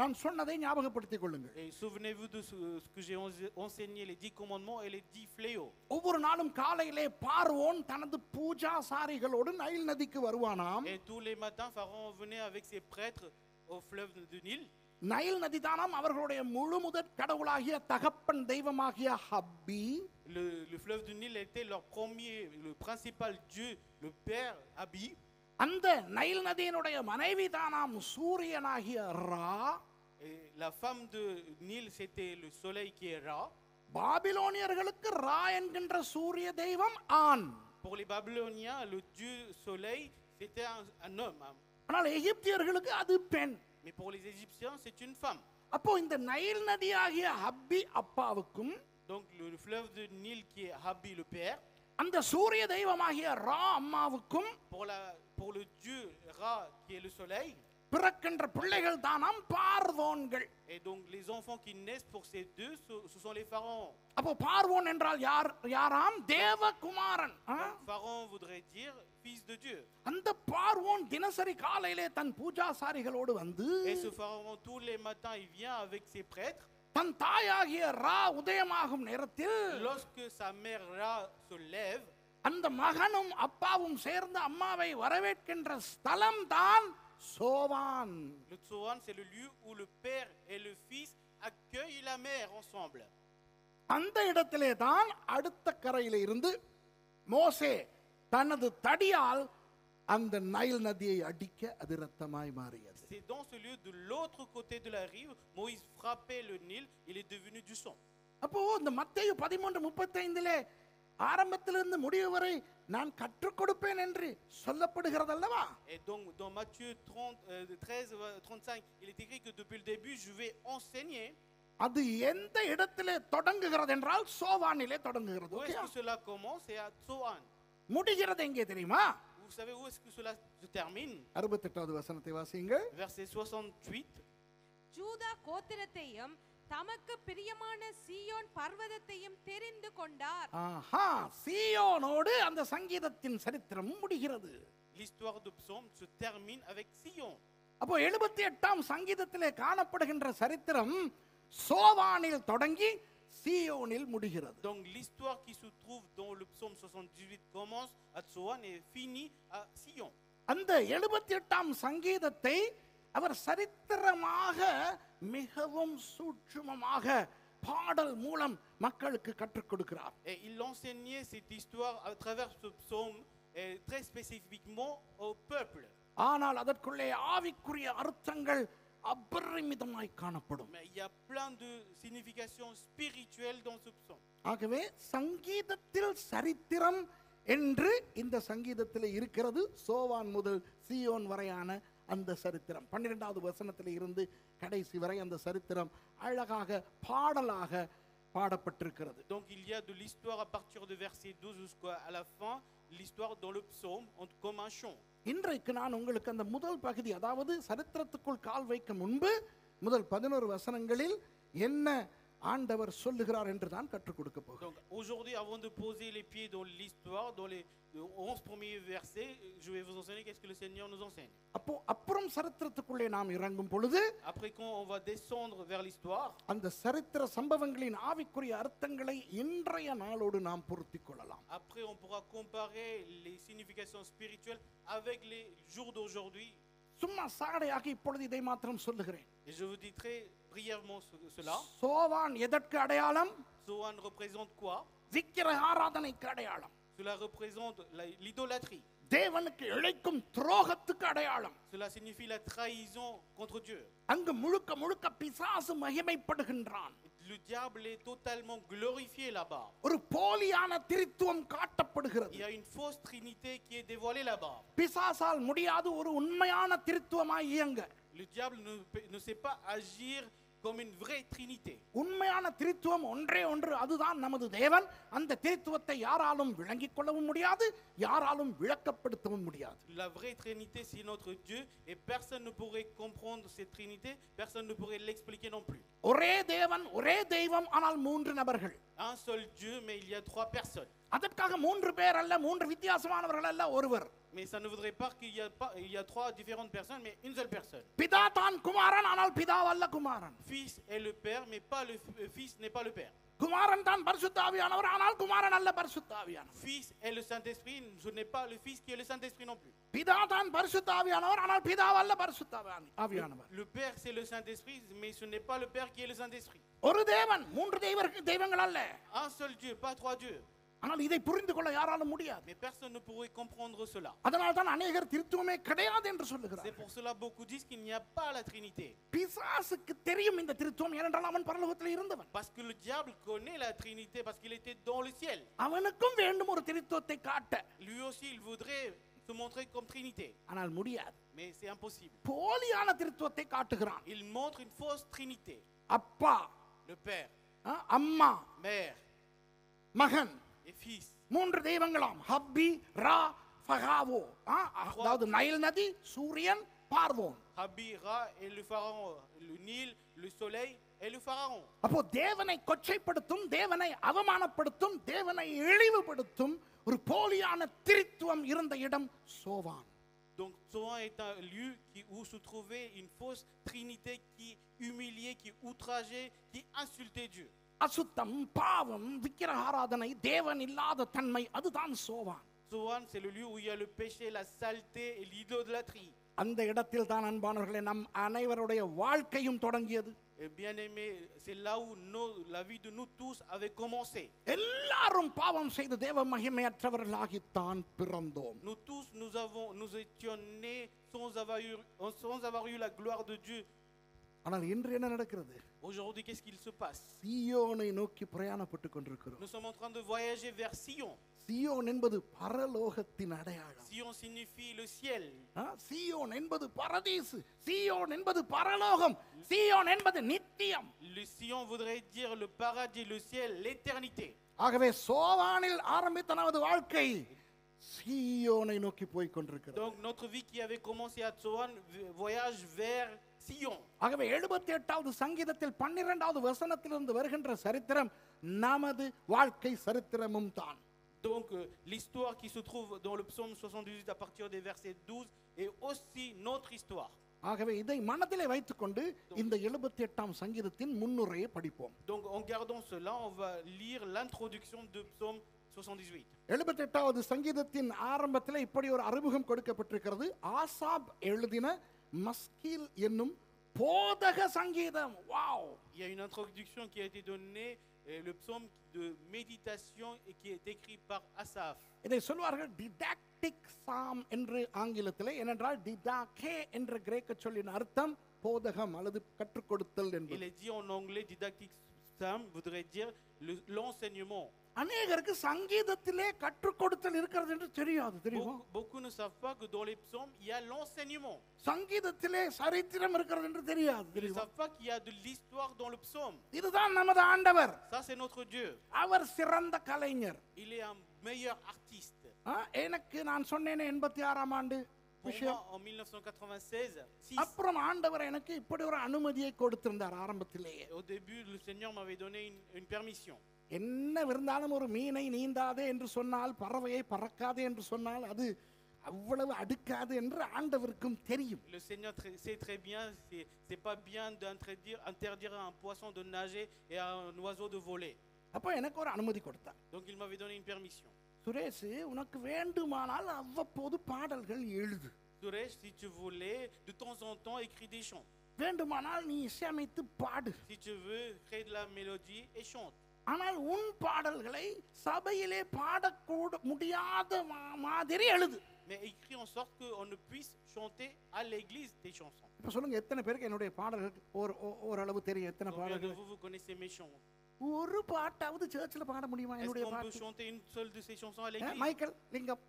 நான் சொன்னதை ஞாபகப்படுத்திக் கொள்ளுங்கள். Et souvenez-vous de ce que j'ai enseigné, les 10 commandements et les 10 fléaux. ஒவ்வொரு நாளும் காலையிலே பார்வோன் தனது பூஜாசாரிகளோடு நைல் நதிக்கு வருவானாம். Et tous les matins, Pharaon venait avec ses prêtres au fleuve du Nil. Nile நதிதானாம் அவர்களுடைய முழு முதற் கடவுளாகிய தகப்பன் தெய்வமாகிய Hapi. Le fleuve du Nil était leur premier, le principal dieu, le père Abi. அந்த நைல் நதியினுடைய மனைவி தானாம் சூரியனாகிய ரா. Et la femme de Nil, c'était le soleil qui est Ra. பாபிலோனியர்களுக்கு ரா என்கின்ற சூரிய தெய்வம் ஆண். Pour les Babyloniens, le dieu soleil, c'était un homme. ஆனால் எகிப்தியர்களுக்கு அது பெண். Mais pour les Égyptiens, c'est une femme. அப்போ இந்த நைல் நதியாகிய ஹப்பி அப்பாவுக்கும், Donc le fleuve du Nil qui est Habi le père, அந்த சூரிய தெய்வமாகிய ரா அம்மாவுக்கும் pour le dieu Ra qui est le soleil, பிறக்கின்ற பிள்ளைகள் தானாம் பார்வோன்கள். et donc les enfants qui naissent pour ces deux, ce sont les pharaons. அப்போ பார்வோன் என்றால் யாராம்? தேவகுமாரன். Pharaon voudrait dire fils de Dieu. அந்த பார்வோன் தினசரி காலையிலே தன் பூஜாசாரிகளோடு வந்து, Et ce pharaon tous les matins il vient avec ses prêtres. தன் தாயாகிய ரா உதயமாகும் நேரத்தில் Lorsque sa mère Ra se lève, அந்த மகனும் அப்பாவும் சேர்ந்து அம்மாவை வரவேற்கின்ற ஸ்தலம் தான் சோவான். le Tsoan, c'est le lieu où le père et le fils accueillent la mère ensemble. அந்த இடத்திலே தான் அடுத்த கரையிலே இருந்து மோசே தனது தடியால் அந்த நைல் நதியை அடிக்க அது இரத்தமாய் மாறியது. C'est dans ce lieu de l'autre côté de la rive, Moïse frappait le Nil, il est devenu du sang. அப்போ இந்த மத்தேயு 13:35 ஆரம்பத்திலிருந்து முடிவு வரை நான் கற்றுக் கொடுப்பேன் என்று சொல்லப்படுகிறதல்லவா? Et donc dans Matthieu 13:35, il est écrit que depuis le début je vais enseigner. அது எந்த இடத்திலே தொடங்குகிறது என்றால் சோவானிலே தொடங்குகிறது. Où est-ce que cela commence? C'est à Tsoan. முடிகிறது எங்கே தெரியுமா? Vous savez où est-ce que cela se termine? 68வது வசனத்தை வாசியுங்கள். Verset 68. ஜூதா கோத்திரத்தையும் தமக்கு பிரியமான சீயோன் பர்வதத்தையும் தெரிந்து கொண்டார். ஆஹா, சீயோனோடு அந்த சங்கீதத்தின் சரித்திரம் முடிகிறது. L'histoire de Psaume se termine avec Sion. அப்போ 78ஆம் சங்கீதத்திலே காணப்படுகின்ற சரித்திரம் சோவானில் தொடங்கி சீயோனில் முடிகிறது. Donc l'histoire qui se trouve dans le psaume 78 commence à Tsoan et finit à Sion. அந்த 78ஆம் சங்கீதத்தை அவர் சரித்திரமாக மிகவும் சூட்சுமமாக பாடல் மூலம் மக்களுக்கு கற்றுக் கொடுக்கிறார். Et il enseignait cette histoire à travers ce psaume, et très spécifiquement au peuple. ஆனால் அதற்குள்ளே ஆவிக்குரிய அர்த்தங்கள் அபரிமிதமாய் காணப்படும். Mais il y a plein de significations spirituelles dans ce psaume. ஆகவே சங்கீதத்தில் சரித்திரம் என்று இந்த சங்கீதத்தில் இருக்கிறது. சோவான் முதல் சீயோன் வரையான அந்த சரித்திரம் 12வது வசனத்தில் இருந்து கடைசி வரை அந்த சரித்திரம் அழகாக பாடலாக பாடப்பட்டிருக்கிறது. Donc il y a de l'histoire à partir de verset 12 jusqu'à la fin, l'histoire dans le psaume comme un chant. இன்றைக்கு நான் உங்களுக்கு அந்த முதல் பகுதி, அதாவது சரித்திரத்துக்குள் கால் வைக்க முன்பு முதல் 11 வசனங்களில் என்ன ஆண்டவர் சொல்லுகிறார் என்று தான் கற்றுக் கொடுக்க போகிறேன். Donc aujourd'hui, avant de poser les pieds dans l'histoire, dans les 11 premiers versets, je vais vous enseigner qu'est-ce que le Seigneur nous enseigne. அப்புறம் சரித்திரத்துக்குள்ளே நாம் இறங்கும் பொழுது, Après quand on va descendre vers l'histoire, அந்த சரித்திர சம்பவங்களின் ஆவிக்குரிய அர்த்தங்களை இன்றைய நாளோடு நாம் பொருத்திக் கொள்ளலாம். après on pourra comparer les significations spirituelles avec les jours d'aujourd'hui. சும்மா சாடையாக இப்பொழுது இதை மாத்திரம் சொல்லுகிறேன். Et je vous dis très brièvement cela. சோவான் எதற்கு அடையாளம்? Zoan représente quoi? விக்கிரக ஆராதனைக்கு அடையாளம். Cela représente l'idolâtrie. தேவனுக்கு இழைக்கும் துரோகத்துக்கு அடையாளம். Cela signifie la trahison contre Dieu. அங்கு முழுக்க முழுக்க பிசாசு மகிமைப்படுகின்றான். Le diable est totalement glorifié là-bas. ஒரு போலியான திரித்துவம் காட்டப்படுகிறது. Il y a une fausse trinité qui est dévoilée là-bas. பிசாசால் முடியாது ஒரு உண்மையான திரித்துவமாய் இயங்க. Le diable ne sait pas agir comme une vraie trinité. உண்மையான திரித்துவம் ஒன்றே ஒன்று, அதுதான் நமது தேவன். அந்த திரித்துவத்தை யாராலும் விளங்கிக் கொள்ளவும் முடியாது, யாராலும் விளக்கப்படுத்தவும் முடியாது. La vraie trinité c'est notre Dieu et personne ne pourrait comprendre cette trinité, personne ne pourrait l'expliquer non plus. ஒரே தேவன் ஒரே தெய்வம், ஆனால் 3 நபர்கள். Un seul Dieu mais il y a 3 personnes. அதற்காக 3 பேர் அல்ல, 3 வித்தியாசமானவர்கள் அல்ல, ஒருவர். Mais ça ne voudrait pas qu'il y a 3 différentes personnes mais une seule personne. பிதா தான் குமாரன், ஆனால் பிதா அல்ல குமாரன். Fils est le père mais pas le fils n'est pas le père. குமாரன் தான் பரிசுத்த ஆவியானவர், ஆனால் குமாரன் அல்ல பரிசுத்த ஆவியானவர். Fils est le Saint-Esprit, ce n'est pas le fils qui est le Saint-Esprit non plus. பிதா தான் பரிசுத்த ஆவியானவர், ஆனால் பிதா அல்ல பரிசுத்த ஆவியானவர். Le père c'est le Saint-Esprit mais ce n'est pas le père qui est le Saint-Esprit. ஒரு தேவன், 3 தெய்வங்கள் அல்ல. Un seul Dieu, pas 3 dieux. ஆனால் இதை புரிந்து கொள்ள யாராலும் முடியாது. Mais personne ne pourrait comprendre cela. அதனால் தான் அநேகர் திருத்துவமே கிடையாது என்று சொல்லுகிறார். C'est pour cela beaucoup disent qu'il n'y a pas la Trinité. பிசாசுக்கு தெரியும் இந்த திருத்துவம், ஏனென்றால் அவன் பரலோகத்தில் இருந்தவன். Parce que le diable connaît la Trinité parce qu'il était dans le ciel. அவனுக்கும் வேண்டும் ஒரு திருத்துவத்தை காட்ட. Lui aussi il voudrait se montrer comme Trinité. ஆனால் முடியாது. Mais c'est impossible. போலியான திருத்துவத்தை காட்டுகிறான். Il montre une fausse Trinité. அப்பா, Le père, அம்மா, mère மகன், et fils. 3 தெய்வங்களாம். ஹப்பி, ரா, ஃபகாவோ. அதாவது நைல் நதி, சூரியன், பார்வோன். Rabbi, Ra et le pharaon, le Nil, le soleil et le pharaon. அப்போ தேவனை கொச்சைப்படுத்தும், தேவனை அவமானப்படுத்தும், தேவனை இழிவுபடுத்தும் ஒரு போலியான திரித்துவம் இருந்த இடம் சோவான். Donc Zoan est un lieu où se trouvait une fausse trinité qui humiliait, qui outrageait, qui insultait Dieu. அசுத்தம், பாவம், விக்கிரக ஆராதனை, தேவன் இல்லாத தன்மை, அதுதான் சோவான். Zoan c'est le lieu où il y a le péché, la saleté et l'idolâtrie. அந்த இடத்தில் தான் அன்பானவர்களே நம் அனைவருடைய வாழ்க்கையும் தொடங்கியது. Et bien aimé, c'est là où la vie de nous tous avait commencé. எல்லாரும் பாவம் செய்து தேவ மகிமையற்றவர்களாகித்தான் பிறந்தோம். Nous tous nous étions nés sans avoir eu la gloire de Dieu. ஆனால் இன்று என்ன நடக்கிறது? Aujourd'hui qu'est-ce qu'il se passe? சீயோனை நோக்கி பிரயாணப்பட்டு கொண்டிருக்கிறோம். Nous sommes en train de voyager vers Sion. சீயோன் என்பது பரலோகத்தின் அடையாளம். Sion signifie le ciel. சீயோன் என்பது பரதீசு, சீயோன் என்பது பரலோகம், சீயோன் என்பது நித்தியம். Le Sion voudrait dire le paradis, le ciel, l'éternité. ஆகவே சோவானில் ஆரம்பித்த நமது வாழ்க்கை சீயோனை நோக்கி போய் கொண்டிருக்கிறது. Donc notre vie qui avait commencé à Zoan voyage vers Sion. ஆகவே 78வது சங்கீதத்தில் 12வது வசனத்திலிருந்து வருகின்ற சரித்திரம் நமது வாழ்க்கை சரித்திரமும் தான். Donc l'histoire qui se trouve dans le psaume 78 à partir des versets 12 est aussi notre histoire. ஆகவே இதை மனதிலே வைத்துக்கொண்டு இந்த 78ஆம் சங்கீதத்தின் முன்னுரையை படிப்போம். Donc en gardant cela, on va lire l'introduction de psaume 78. 78வது சங்கீதத்தின் ஆரம்பத்தில் இப்படி ஒரு அறிமுகம் கொடுக்கப்பட்டிருக்கிறது. ஆசாப் எழுதின மஸ்கீல் என்னும் போதக சங்கீதம். Wow! Il y a une introduction qui a été donnée, le psaume de méditation et qui est écrit par Asaph. இதை சொல்வார்கள் டிடாக்டிக் சாம் என்று ஆங்கிலத்தில். ஏனென்றால் டிடாகே என்ற கிரேக்க சொல்லின் அர்த்தம் போதகம் அல்லது கற்றுக் கொடுத்தல் Il என்பது. est dit en anglais didactic psalm voudrait dire l'enseignement. அநேகருக்கு சங்கீதத்திலே கற்றுக் கொடுத்தல் இருக்கிறது என்று தெரியாது. தெரியுமா? Beaucoup ne savent pas que dans les psaumes il y a l'enseignement. சங்கீதத்திலே சரித்திரம் இருக்கிறது என்று தெரியாது. Ils ne தெரியுமா? savent pas qu'il y a de l'histoire dans le psaume. இதுதான் நமது ஆண்டவர். Ça c'est notre Dieu. அவர் சிறந்த கலைஞர். Il est un meilleur artiste. எனக்கு நான் சொன்னேனே 86ஆம் ஆண்டு Pour விஷயம். moi, en 1996, அப்புறம் ஆண்டவர் எனக்கு இப்படி ஒரு அனுமதியை கொடுத்திருந்தார் ஆரம்பத்திலேயே. au début, le Seigneur m'avait donné une permission. என்ன இருந்தாலும் ஒரு மீனை நீந்தாதே என்று சொன்னால், பறவையை பறக்காதே என்று சொன்னால் அது அவ்வளவு அடுக்காது என்று ஆண்டவருக்கும் தெரியும். Le Seigneur sait très bien, c'est pas bien d'interdire à un poisson de nager et à un oiseau de voler. அப்போ எனக்கு ஒரு அனுமதி கொடுத்தார். Donc il m'avait donné une permission. Suresh, உனக்கு வேண்டுமானால் அவ்வப்போது பாடல்கள் எழுது. Suresh, si tu voulais, de temps en temps, écris des chants. வேண்டுமானால் நீ இசையமைத்து பாடு. Si tu veux, crée de la mélodie et chante. ஆனால் உன் பாடல்களை சபையிலே பாடக்கூட முடியாத மாதிரி எழுது. Mais écris en sorte qu'on ne puisse chanter à l'église tes chansons. இப்ப சொல்லுங்க, எத்தனை பேருக்கு என்னுடைய பாடல்கள் ஓரளவு தெரியும்? எத்தனை Combien de பாடல்கள்? vous connaissez mes chants? ஒரு பாட்டாவது சர்ச்சில் பாட முடியுமா? Est-ce என்னுடைய qu'on peut பாட்டு chanter une seule de ces chansons à l'église? Michael லிங்கம்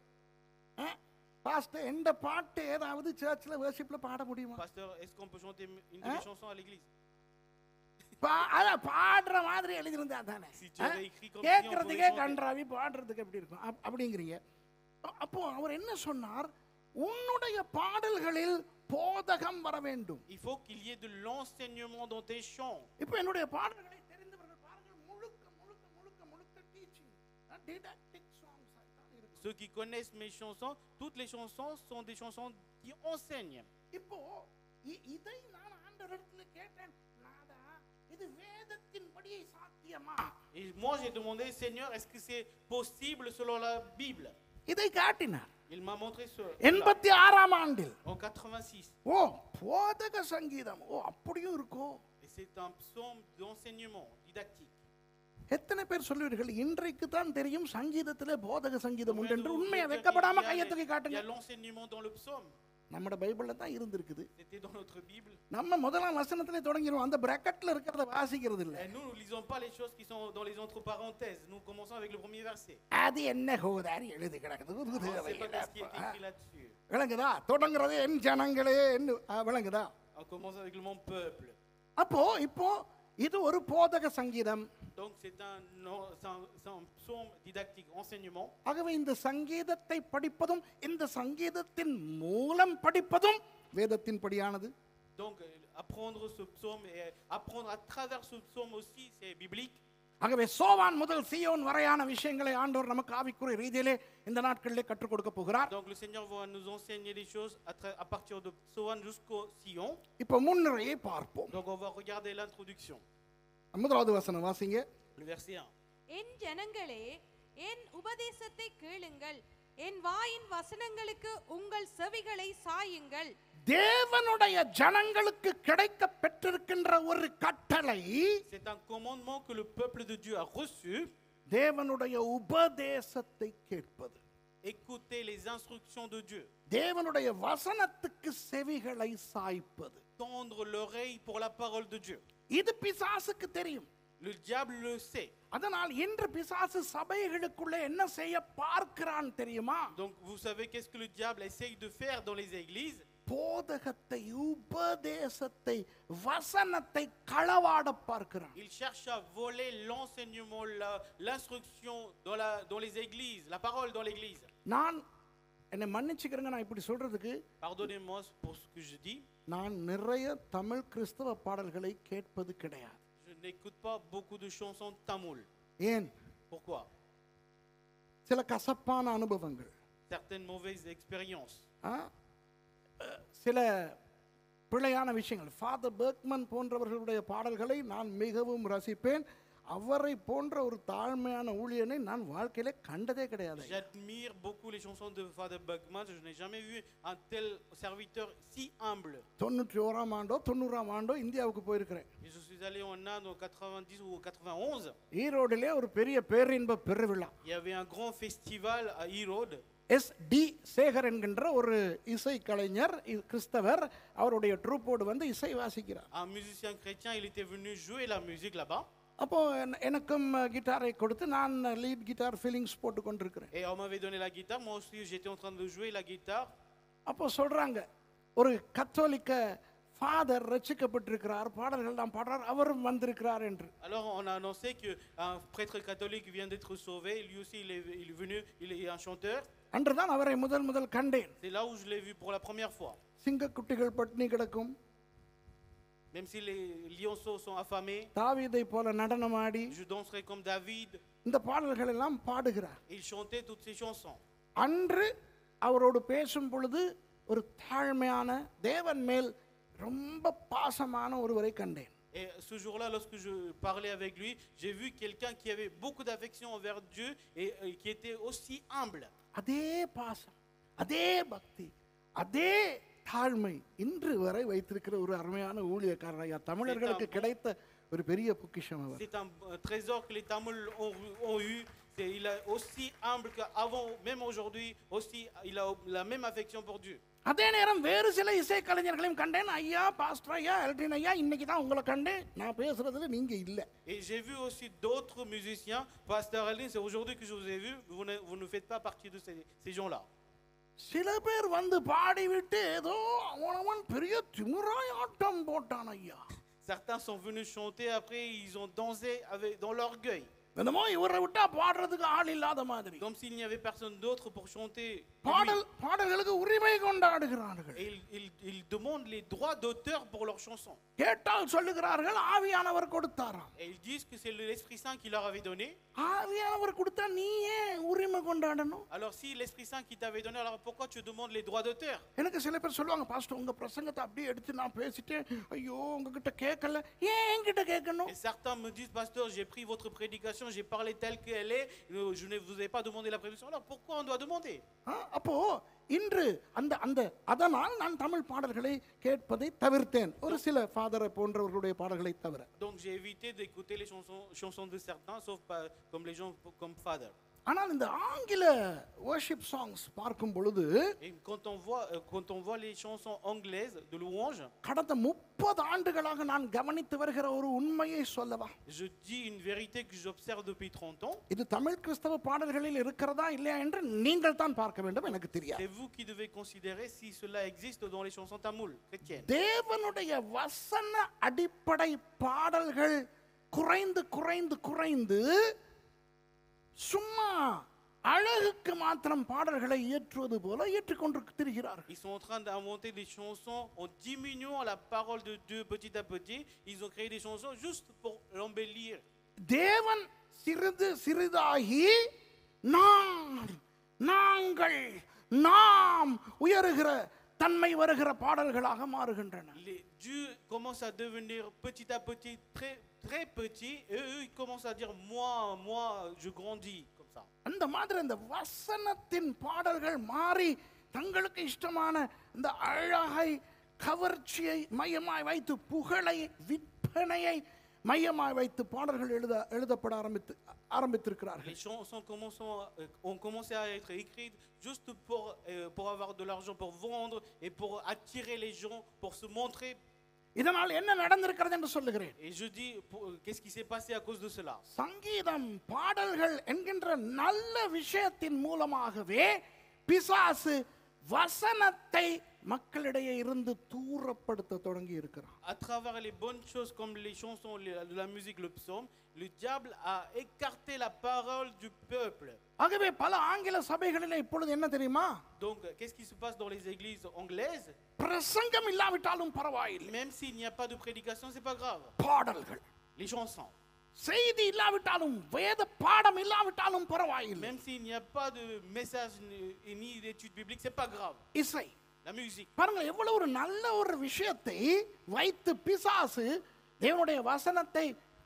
பாஸ்டர், எந்த பாட்டு ஏதாவது சர்ச்சில் வர்ஷிப்ல பாட முடியுமா? Pasteur, est-ce qu'on peut chanter une de mes chansons à l'église? பாடுற மாதிரி எழுதியிருந்தா தானே. Si tu avais écrit comme si on கேட்கறதுக்கே pouvait chanter. கன்றாவி, பாடுறதுக்கு எப்படி இருக்கும் அப்படிங்கிறீங்க. அப்போ அவர் என்ன சொன்னார்? உன்னுடைய பாடல்களில் போதகம் வர வேண்டும். Il faut qu'il y ait de l'enseignement dans tes chants. இப்போ என்னுடைய பாடல்களை தெரிந்தவர்கள் பாருங்கள், முழுக்க முழுக்க முழுக்க முழுக்க டீச்சிங் டிடாக்டிக் சாங்ஸ் தான் இருக்கு. Ceux qui connaissent mes chansons, toutes les chansons sont des chansons qui enseignent. இப்போ இதை நான் ஆண்டவரிடத்தில் கேட்டேன், நாதா இது வேதத்தின்படி சாத்தியமா? Et moi j'ai demandé, Seigneur, est-ce que c'est possible selon la Bible? இதை காட்டினார். Il m'a montré ce 86ஆம் ஆண்டில். en 86. ஓ, போதக சங்கீதம். ஓ, அப்படியும் இருக்கோ? Et c'est un psaume d'enseignement didactique. எத்தனை பேர் சொல்லுவீர்கள் இன்றைக்கு தான் தெரியும் சங்கீதத்திலே போதக சங்கீதம் உண்டு என்று? Combien de vous உண்மையை dire வெட்கப்படாம qu'il y a கையை தூக்கி il y a காட்டுங்க. l'enseignement dans le psaume. நம்ம பைபிள்ல தான் இருந்திருக்குது. C'était dans notre Bible. நம்ம முதலாம் வசனத்திலே தொடங்கிடுவோம், அந்த பிராக்கெட்ல இருக்கிறத வாசிக்கிறது இல்ல. Et nous ne lisons pas les choses qui sont dans les entre parenthèses. Nous commençons avec le premier verset. அது என்ன கோதாரி எழுதி கிடக்குது? On ne sait pas ce qui est écrit là-dessus. விளங்குதா? தொடங்குறது என் ஜனங்களே விளங்குதா? On commence avec le mon peuple. அப்போ இப்போ இது ஒரு போதக சங்கீதம். Donc c'est un psaume didactique, enseignement. ஆகவே இந்த சங்கீதத்தை படிப்பதும் இந்த சங்கீதத்தின் மூலம் படிப்பதும் வேதத்தின் படியானது. Donc apprendre ce psaume et apprendre à travers ce psaume aussi, c'est biblique. ஆகவே சோவான் முதல் சீயோன் வரையான விஷயங்களை ஆண்டவர் நமக்கு ஆவிக்குரிய ரீதியிலே இந்த நாட்களிலே கற்றுக் கொடுக்க போகிறார். Donc le Seigneur va nous enseigner des choses à partir de Soan jusqu'au Sion. இப்போ முன்னுரையை பார்ப்போம். Donc on va regarder l'introduction. முதலாவது வசனம் வாசிங்க. Le verset 1. என் ஜனங்களே, என் உபதேசத்தை கேளுங்கள், என் வாயின் வசனங்களுக்கு உங்கள் செவிகளை சாயுங்கள். தேவனுடைய ஜனங்களுக்கு கிடைக்க பெற்றிருக்கின்ற ஒரு கட்டளை, C'est un commandement que le peuple de Dieu a reçu. தேவனுடைய உபதேசத்தை கேட்பது. Écouter les instructions de Dieu. தேவனுடைய வசனத்துக்கு செவிகளை சாய்ப்பது. Tendre l'oreille pour la parole de Dieu. இது பிசாசுக்கு தெரியும். Le diable le sait. அதனால் இன்று பிசாசு சபைகளுக்குள்ளே என்ன செய்ய பார்க்கிறான் தெரியுமா? Donc vous savez qu'est-ce que le diable essaye de faire dans les églises? போதகத்தை, உபதேசத்தை, வசனத்தை களவாட பார்க்கிறான். Il cherche à voler l'enseignement, l'instruction dans les églises, la parole dans l'église. நான் என்னை மன்னிச்சுக்கிறேங்க, நான் இப்படி சொல்றதுக்கு. Pardonnez-moi pour ce que je dis. நான் நிறைய தமிழ் கிறிஸ்தவ பாடல்களை கேட்பது கிடையாது. Je n'écoute pas beaucoup de chansons tamoul. ஏன்? Pourquoi? சில கசப்பான அனுபவங்கள், Certaines mauvaises expériences. சில பிழையான விஷயங்கள். ஃபாதர் பெர்க்மன் போன்றவர்களுடைய பாடல்களை நான் மிகவும் ரசிப்பேன். அவரை போன்ற ஒரு தாழ்மையான ஊழியனை நான் வாழ்க்கையில கண்டதே கிடையாது. J'admire beaucoup les chansons de Father Buckman. Je n'ai jamais vu un tel serviteur si humble. 91ஆம் ஆண்டோ 90ஆம் ஆண்டோ இந்தியாவுக்கு போயிருக்கிறேன். Et je suis allé en Inde en 90 ou 91. ஈரோடிலே ஒரு பெரிய பேரின்ப பெருவிழா. Il y avait un grand festival à Erode. SD Sekar என்கின்ற ஒரு இசை கலைஞர் கிறிஸ்தவர் அவருடைய ட்ரூப்போடு வந்து இசை வாசிக்கிறார். Un musicien chrétien, il était venu jouer la musique là-bas. அப்போ எனக்கும் கிட்டாரை கொடுத்து நான் லீட் கிட்டார் ஃபீலிங்ஸ் போட்டு கொண்டிருக்கிறேன். Et on m'avait donné la guitare, moi aussi j'étais en train de jouer la guitare. அப்போ சொல்றாங்க ஒரு கத்தோலிக்க ஃபாதர் ரட்சிக்கப்பட்டிருக்கிறார், பாடல்கள் எல்லாம் பாடுறார், அவரும் வந்திருக்கிறார் என்று. Alors on a annoncé que un prêtre catholique vient d'être sauvé, lui aussi il est venu, il est un chanteur. அன்றுதான் அவரை முதல் கண்டேன். C'est là où je l'ai vu pour la première fois. சிங்கக்குட்டிகள் பட்டினி கிடக்கும், même si les lionceaux sont affamés, தாவீதை போல நடனமாடி je danserai comme David. இந்த பாடல்கள் எல்லாம் பாடுகிறார். Il chantait toutes ces chansons. அன்று அவரோடு பேசும் பொழுது ஒரு தாழ்மையான தேவன் மேல் ரொம்ப பாசமான ஒருவரை கண்டேன். Et ce jour-là, lorsque je parlais avec lui, j'ai vu quelqu'un qui avait beaucoup d'affection envers Dieu et qui était aussi humble. அதே பாசம், அதே பக்தி, அதே தாழ்மை இன்று வரை வைத்திருக்கிற ஒரு அருமையான ஊழியக்காரர் ஐயா. தமிழர்களுக்கு கிடைத்த ஒரு பெரிய பொக்கிஷம் அவர். C'est un trésor que les Tamouls ont eu. Il est aussi humble qu'avant, même aujourd'hui, aussi il a la même affection pour Dieu. அதே நேரம் வேறு சில இசை கலைஞர்களையும் கண்டேன். ஐயா பாஸ்டர் ஐயா எல்டின் ஐயா, இன்னைக்கு தான் உங்களை கண்டேன், நான் பேசுறதுல நீங்க இல்ல. Et j'ai vu aussi d'autres musiciens. Pasteur Eldin, c'est aujourd'hui que je vous ai vu. Vous ne faites pas partie de ces gens-là. சில பேர் வந்து பாடிவிட்டு ஏதோ அவனவன் பெரிய திமிராய் ஆட்டம் போட்டான் ஐயா. Certains sont venus chanter, après ils ont dansé dans l'orgueil. என்னமோ இவரை விட்டா பாடுறதுக்கு ஆள் இல்லாத மாதிரி. Comme s'il n'y avait personne d'autre pour chanter. பாடல்களுக்கு உரிமை கொண்டாடுகிறார்கள். Ils demandent les droits d'auteur pour leurs chansons. கேட்டால் சொல்லுகிறார்கள் ஆவியானவர் கொடுத்தாராம். Et ils disent que c'est l'Esprit Saint qui leur avait donné. ஆவியானவர் கொடுத்தா நீ ஏன் உரிமை கொண்டாடணும்? Alors si l'Esprit Saint qui t'avait donné, alors pourquoi tu demandes les droits d'auteur? எனக்கு சில பேர் சொல்லுவாங்க, பாஸ்டர் உங்க பிரசங்கத்தை அப்படியே எடுத்து நான் பேசிட்டேன், ஐயோ உங்ககிட்ட கேட்கல, ஏன் என்கிட்ட கேட்கணும்? Et certains me disent, pasteur, j'ai pris votre prédication, j'ai parlé telle qu'elle est, je ne vous ai pas demandé la prédication. Alors pourquoi on doit demander? அப்போ இன்று அதனால் நான் தமிழ் பாடல்களை கேட்பதை தவிர்த்தேன், ஒரு சில ஃபாதரை போன்றவர்களுடைய பாடல்களை தவிர. Donc j'ai évité d'écouter les chansons de certains, sauf pas comme les gens comme Father. ஆனால் இந்த ஆங்கில worship songs பார்க்கும் பொழுது quand on voit les chansons anglaises de louange, கடந்த 30 ஆண்டுகளாக நான் கவனித்து வருகிற ஒரு உண்மையை சொல்லவா? Je dis une vérité que j'observe depuis 30 ans. இது தமிழ் கிறிஸ்தவ பாடல்களில் இருக்கிறதா இல்லையா என்று நீங்கள் தான் பார்க்க வேண்டும், எனக்கு தெரியாது. C'est vous qui devez considérer si cela existe dans les chansons tamoules chrétiennes. தேவனுடைய வசன அடிப்படை பாடல்கள் குறைந்து சும்மா அழகுக்கு மாத்திரம் பாடல்களை இயற்றுவது போல இயற்றிக்கொண்டு திரிகிறார்கள். Ils sont en train d'inventer des chansons en diminuant la parole de Dieu petit à petit. Ils ont créé des chansons juste pour l'embellir. தேவன் சிறிதாகி நாம் உயருகிற தன்மை வருகிற பாடல்களாக மாறுகின்றன. Dieu commence à devenir petit à petit très petit, et eux ils commencent à dire moi je grandis comme ça. அந்த மாதிரி அந்த வசனத்தின் பாடல்கள் மாறி தங்களுக்கு இஷ்டமான இந்த அழகை கவர்ச்சியை மையமாய் வைத்து புகழை விற்பனையை மையமாய் வைத்து பாடல்கள் எழுதப்பட ஆரம்பித்திருக்கிறார்கள். Les chansons ont commencé à être écrites juste pour avoir de l'argent, pour vendre et pour attirer les gens, pour se montrer. இதனால் என்ன நடந்திருக்கிறது என்று சொல்லுகிறேன். Et je dis qu'est-ce qui s'est passé à cause de cela? சங்கீதம் பாடல்கள் என்கின்ற நல்ல விஷயத்தின் மூலமாகவே பிசாசு வசனத்தை மக்களிடையே இருந்து தூரப்படுத்த தொடங்கி இருக்கிறான். À travers les bonnes choses comme les chansons, de la musique, le psaume, le diable a écarté la parole du peuple. ஆகவே பல ஆங்கில சபைகளிலே இப்பொழுது என்ன தெரியுமா? Donc qu'est-ce qui se passe dans les églises anglaises? பிரசங்கம் இல்லாவிட்டாலும் பரவாயில்லை, Même s'il n'y a pas de prédication, c'est pas grave. பாடல்கள். Les chansons. செய்தி இல்லாவிட்டாலும் வேத பாடம் இல்லாவிட்டாலும் பரவாயில்லை, Même s'il n'y a pas de message ni d'études bibliques, c'est pas grave. இசை. La musique. பாருங்க எவ்வளவு ஒரு நல்ல ஒரு விஷயத்தை வைத்து பிசாசு தேவனுடைய வசனத்தை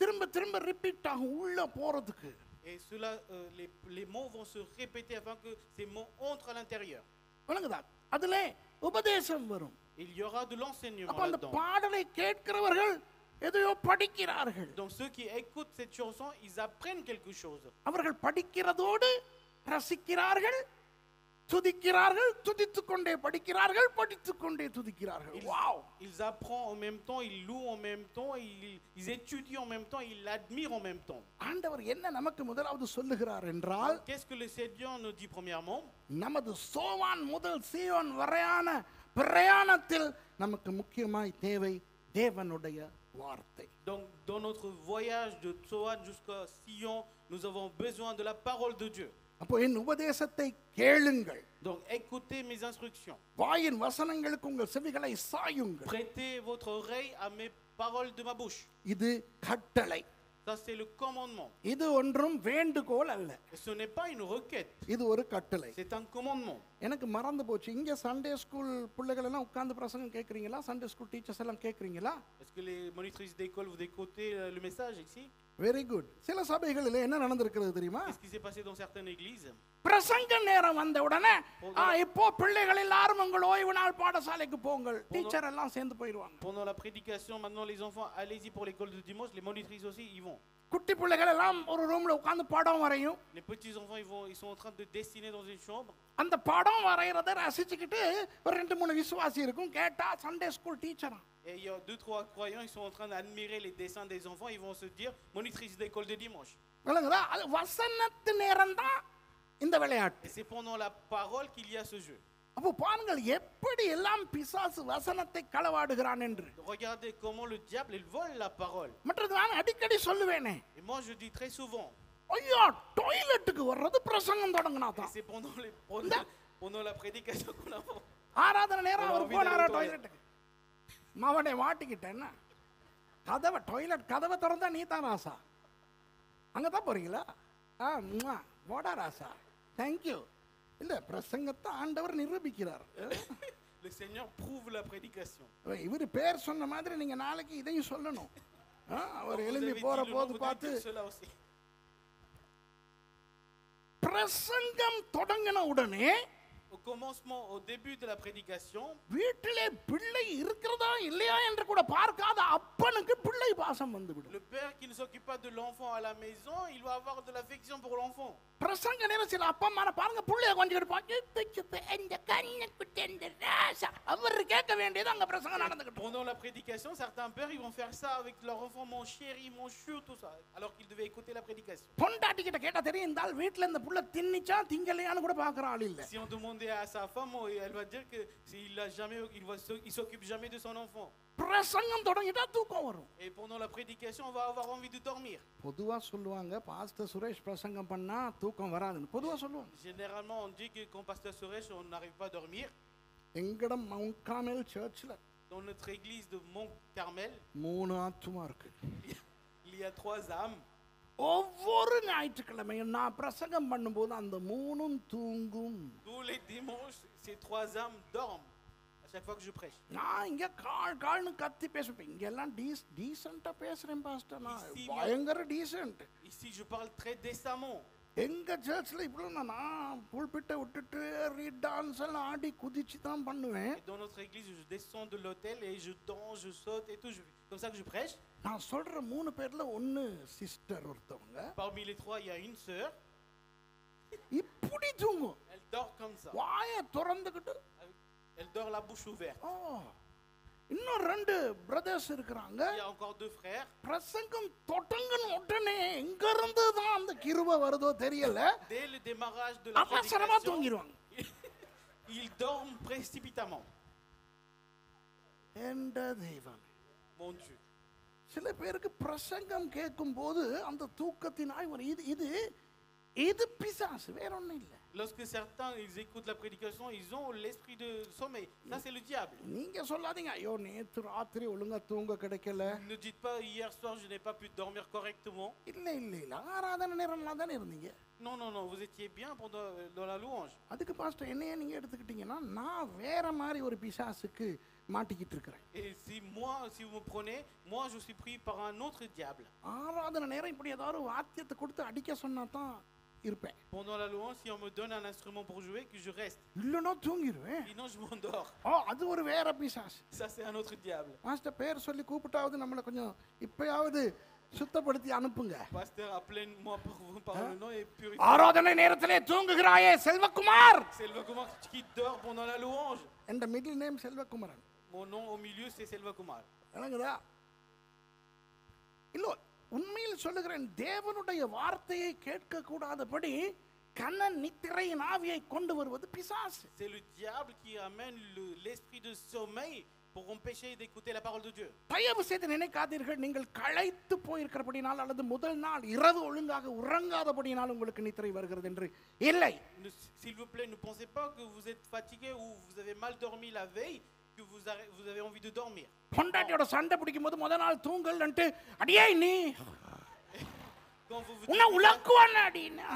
திரும்ப திரும்ப ரிப்பீட் ஆகும் உள்ள போறதுக்கு. Et cela, les mots vont se répéter afin que ces mots entrent à l'intérieur. விளங்குதா? அதுல உபதேசம் வரும். Il y aura de l'enseignement அப்ப அந்த là-dedans. பாடலை கேட்கிறவர்கள் எதையோ படிக்கிறார்கள். Donc ceux qui écoutent cette chanson, ils apprennent quelque chose. அவர்கள் படிக்கிறதோடு ரசிக்கிறார்கள், துதிக்கிறார்கள், துதித்துக் கொண்டே படிக்கிறார்கள், படித்துக் கொண்டே துதிக்கிறார்கள். Wow! Ils apprennent en même temps, ils louent en même temps, ils étudient en même temps, ils l'admirent en même temps. ஆண்டவர் என்ன நமக்கு முதலாவது சொல்லுகிறார் என்றால், Qu'est-ce que le Seigneur nous dit premièrement? நமது சோவான் முதல் சீயோன் வரையான பிரயாணத்தில் நமக்கு முக்கியமாய் தேவை தேவனுடைய வார்த்தை. Donc dans notre voyage de Tsoan jusqu'à Sion, nous avons besoin de la parole de Dieu. அப்போ என் உபதேசத்தை கேளுங்கள். Donc écoutez mes instructions. வாயின் வசனங்களுக்கு உங்கள் செவிகளை சாயுங்கள். Prêtez votre oreille à mes paroles de ma bouche. இது கட்டளை. Ça c'est le commandement. இது ஒன்றும் வேண்டுகோள் அல்ல. Ce n'est pas une requête. இது ஒரு கட்டளை. C'est un commandement. எனக்கு மறந்து போச்சு. இங்க சண்டே ஸ்கூல் பிள்ளைகள் எல்லாம் உட்கார்ந்து பிரசங்கம் கேக்குறீங்களா? சண்டே ஸ்கூல் டீச்சர்ஸ் எல்லாம் கேக்குறீங்களா? Est-ce que les monitrices d'école vous écoutez le message ici? Very good. சில சபைகளில் என்ன நடந்திருக்கிறது தெரியுமா? Qu'est-ce qui s'est passé dans certaines églises? பிரசங்க நேரம் வந்த உடனே இப்போ பிள்ளைகள் எல்லாரும் உங்கள் ஓய்வு நாள் பாடசாலைக்கு போங்கள். டீச்சர் எல்லாம் சேர்ந்து போயிடுவாங்க. Pendant la prédication, maintenant les enfants, allez-y pour l'école de dimanche. Les monitrices aussi, ils vont. குட்டி பிள்ளைகள் எல்லாம் ஒரு ரூம்ல உட்கார்ந்து படம் வரையும். Les petits enfants, ils sont en train de dessiner dans une chambre. அந்த படம் வரையறத ரசிச்சுக்கிட்டு ஒரு 2-3 விசுவாசி இருக்கும். கேட்டா சண்டே ஸ்கூல் டீச்சரா. Et il y a 2-3 croyants, ils sont en train d'admirer les dessins des enfants. Ils vont se dire, monitrice d'école de dimanche. விளங்குதா? அது வசனத்து நேரம் தான் இந்த விளையாட்டு. Et c'est pendant la parole qu'il y a ce jeu. அப்போ பாருங்கள் எப்படி எல்லாம் பிசாசு வசனத்தை களவாடுகிறான் என்று. Regardez comment le diable, il vole la parole. மற்றது நான் அடிக்கடி சொல்லுவேனே. Et moi, je dis très souvent. ஐயா டாய்லெட்டுக்கு வர்றது பிரசங்கம் தொடங்கினா Et தான். c'est pendant la prédication qu'on a. ஆராதனை நேரம் அவர் போனாரா டாய்லெட்டுக்கு? மவனை மாட்டிக்கிட்டேன்னா கதவை திறந்தா நீ தான் ராசா. அங்கே தான் போறீங்களா? போடா ராசா. தேங்க்யூ. இல்ல பிரசங்கத்தை ஆண்டவர் நிரூபிக்கிறார். Le Seigneur prouve la prédication. இவர் பேர் சொன்ன மாதிரி நீங்க நாளைக்கு இதையும் சொல்லணும். அவர் எழும்பி போற போது பார்த்து பிரசங்கம் தொடங்கின உடனே au commencement, au début de la prédication, வீட்டிலே பிள்ளை இருக்கிறதா இல்லையா என்று கூட பார்க்காத அப்பனுக்கு பிள்ளை பாசம் வந்துவிடும். le père qui ne s'occupe pas de l'enfant à la maison, il va avoir de l'affection pour l'enfant. பிரசங்க நேரம் சில அப்பா அம்மா பாருங்க பிள்ளைய கொஞ்சம் எடுப்பாங்க. இந்த கண்ணுக்குட்டி இந்த ராசா அவர் கேட்க வேண்டியது அங்க பிரசங்கம் நடந்துகிட்டு. Pendant la prédication, certains pères ils vont faire ça avec leur enfant, mon chéri, mon chou, tout ça, alors qu'ils devaient écouter la prédication. பொண்டாட்டி கிட்ட கேட்டா தெரியும் இந்த ஆள் வீட்ல இந்த புள்ள தின்னிச்சா திங்கலையான்னு கூட பார்க்கற ஆள் இல்ல. Si on demandait à sa femme, elle va dire que il s'occupe jamais de son enfant. பிரசங்கம் தொடங்கிட்டா தூக்கம் வரும். Et pendant la prédication, on va avoir envie de dormir. பொதுவா சொல்லுவாங்க பாஸ்டர் சுரேஷ் பிரசங்கம் பண்ணா தூக்கம் வராதுன்னு பொதுவா சொல்லுவாங்க. Généralement, on dit que quand pasteur Suresh, on n'arrive pas à dormir. எங்கட மவுண்ட் கார்மெல் சர்ச்ல Dans notre église de Mont Carmel, 3 ஆத்துமா இருக்கு. il y a 3 âmes. ஒவ்வொரு ஞாயிற்றுக்கிழமையும் நான் பிரசங்கம் பண்ணும்போது அந்த 3ம் தூங்கும். Tous les dimanches, ces 3 âmes dorment à chaque fois que je prêche. நான் இங்க கால்னு கத்தி பேசுவேன். இங்க எல்லாம் டீசென்ட்டா பேசுறேன் பாஸ்டர். நான் பயங்கர decent. Ici, je parle très décemment. எங்க சர்ச்ல இப்படி நான் புல்பிட்டை விட்டுட்டு ரீட் டான்ஸ் எல்லாம் ஆடி குதிச்சு தான் பண்ணுவேன். Dans notre église, je descends de l'autel et je danse, je saute et tout. Comme ça que je prêche. நான் சொல்ற 3 பேர்ல ஒன்னு சிஸ்டர் ஒருத்தவங்க. Parmi les 3, il y a une sœur. இப்படி தூங்கும். Elle dort comme ça. வாயை திறந்துக்கிட்டு. Elle dort la bouche ouverte. இன்னும் 2 brothers இருக்காங்க. Il y a encore 2 frères. பிரசங்கம் தொடங்கின உடனே எங்க இருந்து தான் அந்த கிருபை வருதோ தெரியல. Dès le démarrage de la அவசரமா தூங்கிடுவாங்க. Ils dorment précipitamment. என்ற தெய்வம். Mon Dieu. சில பேருக்கு பிரசங்கம் கேட்கும் போது அந்த தூக்கத்தினாய் ஒரு இது பிசாசு வேற ஒண்ணும் இல்ல. Lorsque certains ils écoutent la prédication, ils ont l'esprit de sommeil. Ça c'est le diable. நீங்க சொல்லாதீங்க ஐயோ நேத்து ராத்திரி ஒழுங்கா தூங்க கிடைக்கல. Ne dites pas hier soir je n'ai pas pu dormir correctement. இல்ல ஆராதனை நேரம்லாம் தானே இருந்தீங்க. Non, vous étiez bien dans la louange. அதுக்கு பாஸ்டர் என்னையே நீங்க எடுத்துக்கிட்டீங்கன்னா நான் வேற மாதிரி ஒரு பிசாசுக்கு மாட்டிக்கிட்டு இருக்கிறேன். Et si vous me prenez, moi je suis pris par un autre diable. ஆராதனை நேரம் இப்படி ஏதாவது ஒரு வாத்தியத்தை கொடுத்து அடிக்க சொன்னா தான் இருப்பேன். Pendant la louange, si on me donne un instrument pour jouer, que je reste. இல்லைன்னா தூங்கிடுவேன். Sinon je m'endors. அது ஒரு வேற பிசாசு. Ça c'est un autre diable. Master பேர் சொல்லி கூப்பிட்டாவது நம்மளை கொஞ்சம் இப்பயாவது சுத்தப்படுத்தி அனுப்புங்க. Pasteur, appelez-moi par le nom et purifiez. ஆராதனை நேரத்திலே தூங்குகிறாயே Selvakumar. Selvakumar qui dort pendant la louange. என்ற middle name Selvakumaran. Mon nom au milieu c'est Selvakumar. விளங்குதா? இல்ல உண்மையில் சொல்லுகிறேன், தேவனுடைய வார்த்தையை கேட்க கூடாதபடி கண்ண நித்திரையின் ஆவியை கொண்டு வருவது பிசாசு. C'est le diable qui amène l'esprit de sommeil pour empêcher d'écouter la parole de Dieu. தயவு செய்து நினைக்காதீர்கள் நீங்கள் களைத்து போயிருக்கிறபடினால் அல்லது முதல் நாள் இரவு ஒழுங்காக உறங்காதபடினால் உங்களுக்கு நித்திரை வருகிறது என்று இல்லை. S'il vous plaît, ne pensez pas que vous êtes fatigué ou vous avez mal dormi la veille que vous avez envie de dormir. பொண்டாட்டியோட சண்டை பிடிக்கும் போது முதல் நாள் தூங்கல்ன்ட்டு அடியே நீ Quand vous உன்னை உலக்குவான அடினா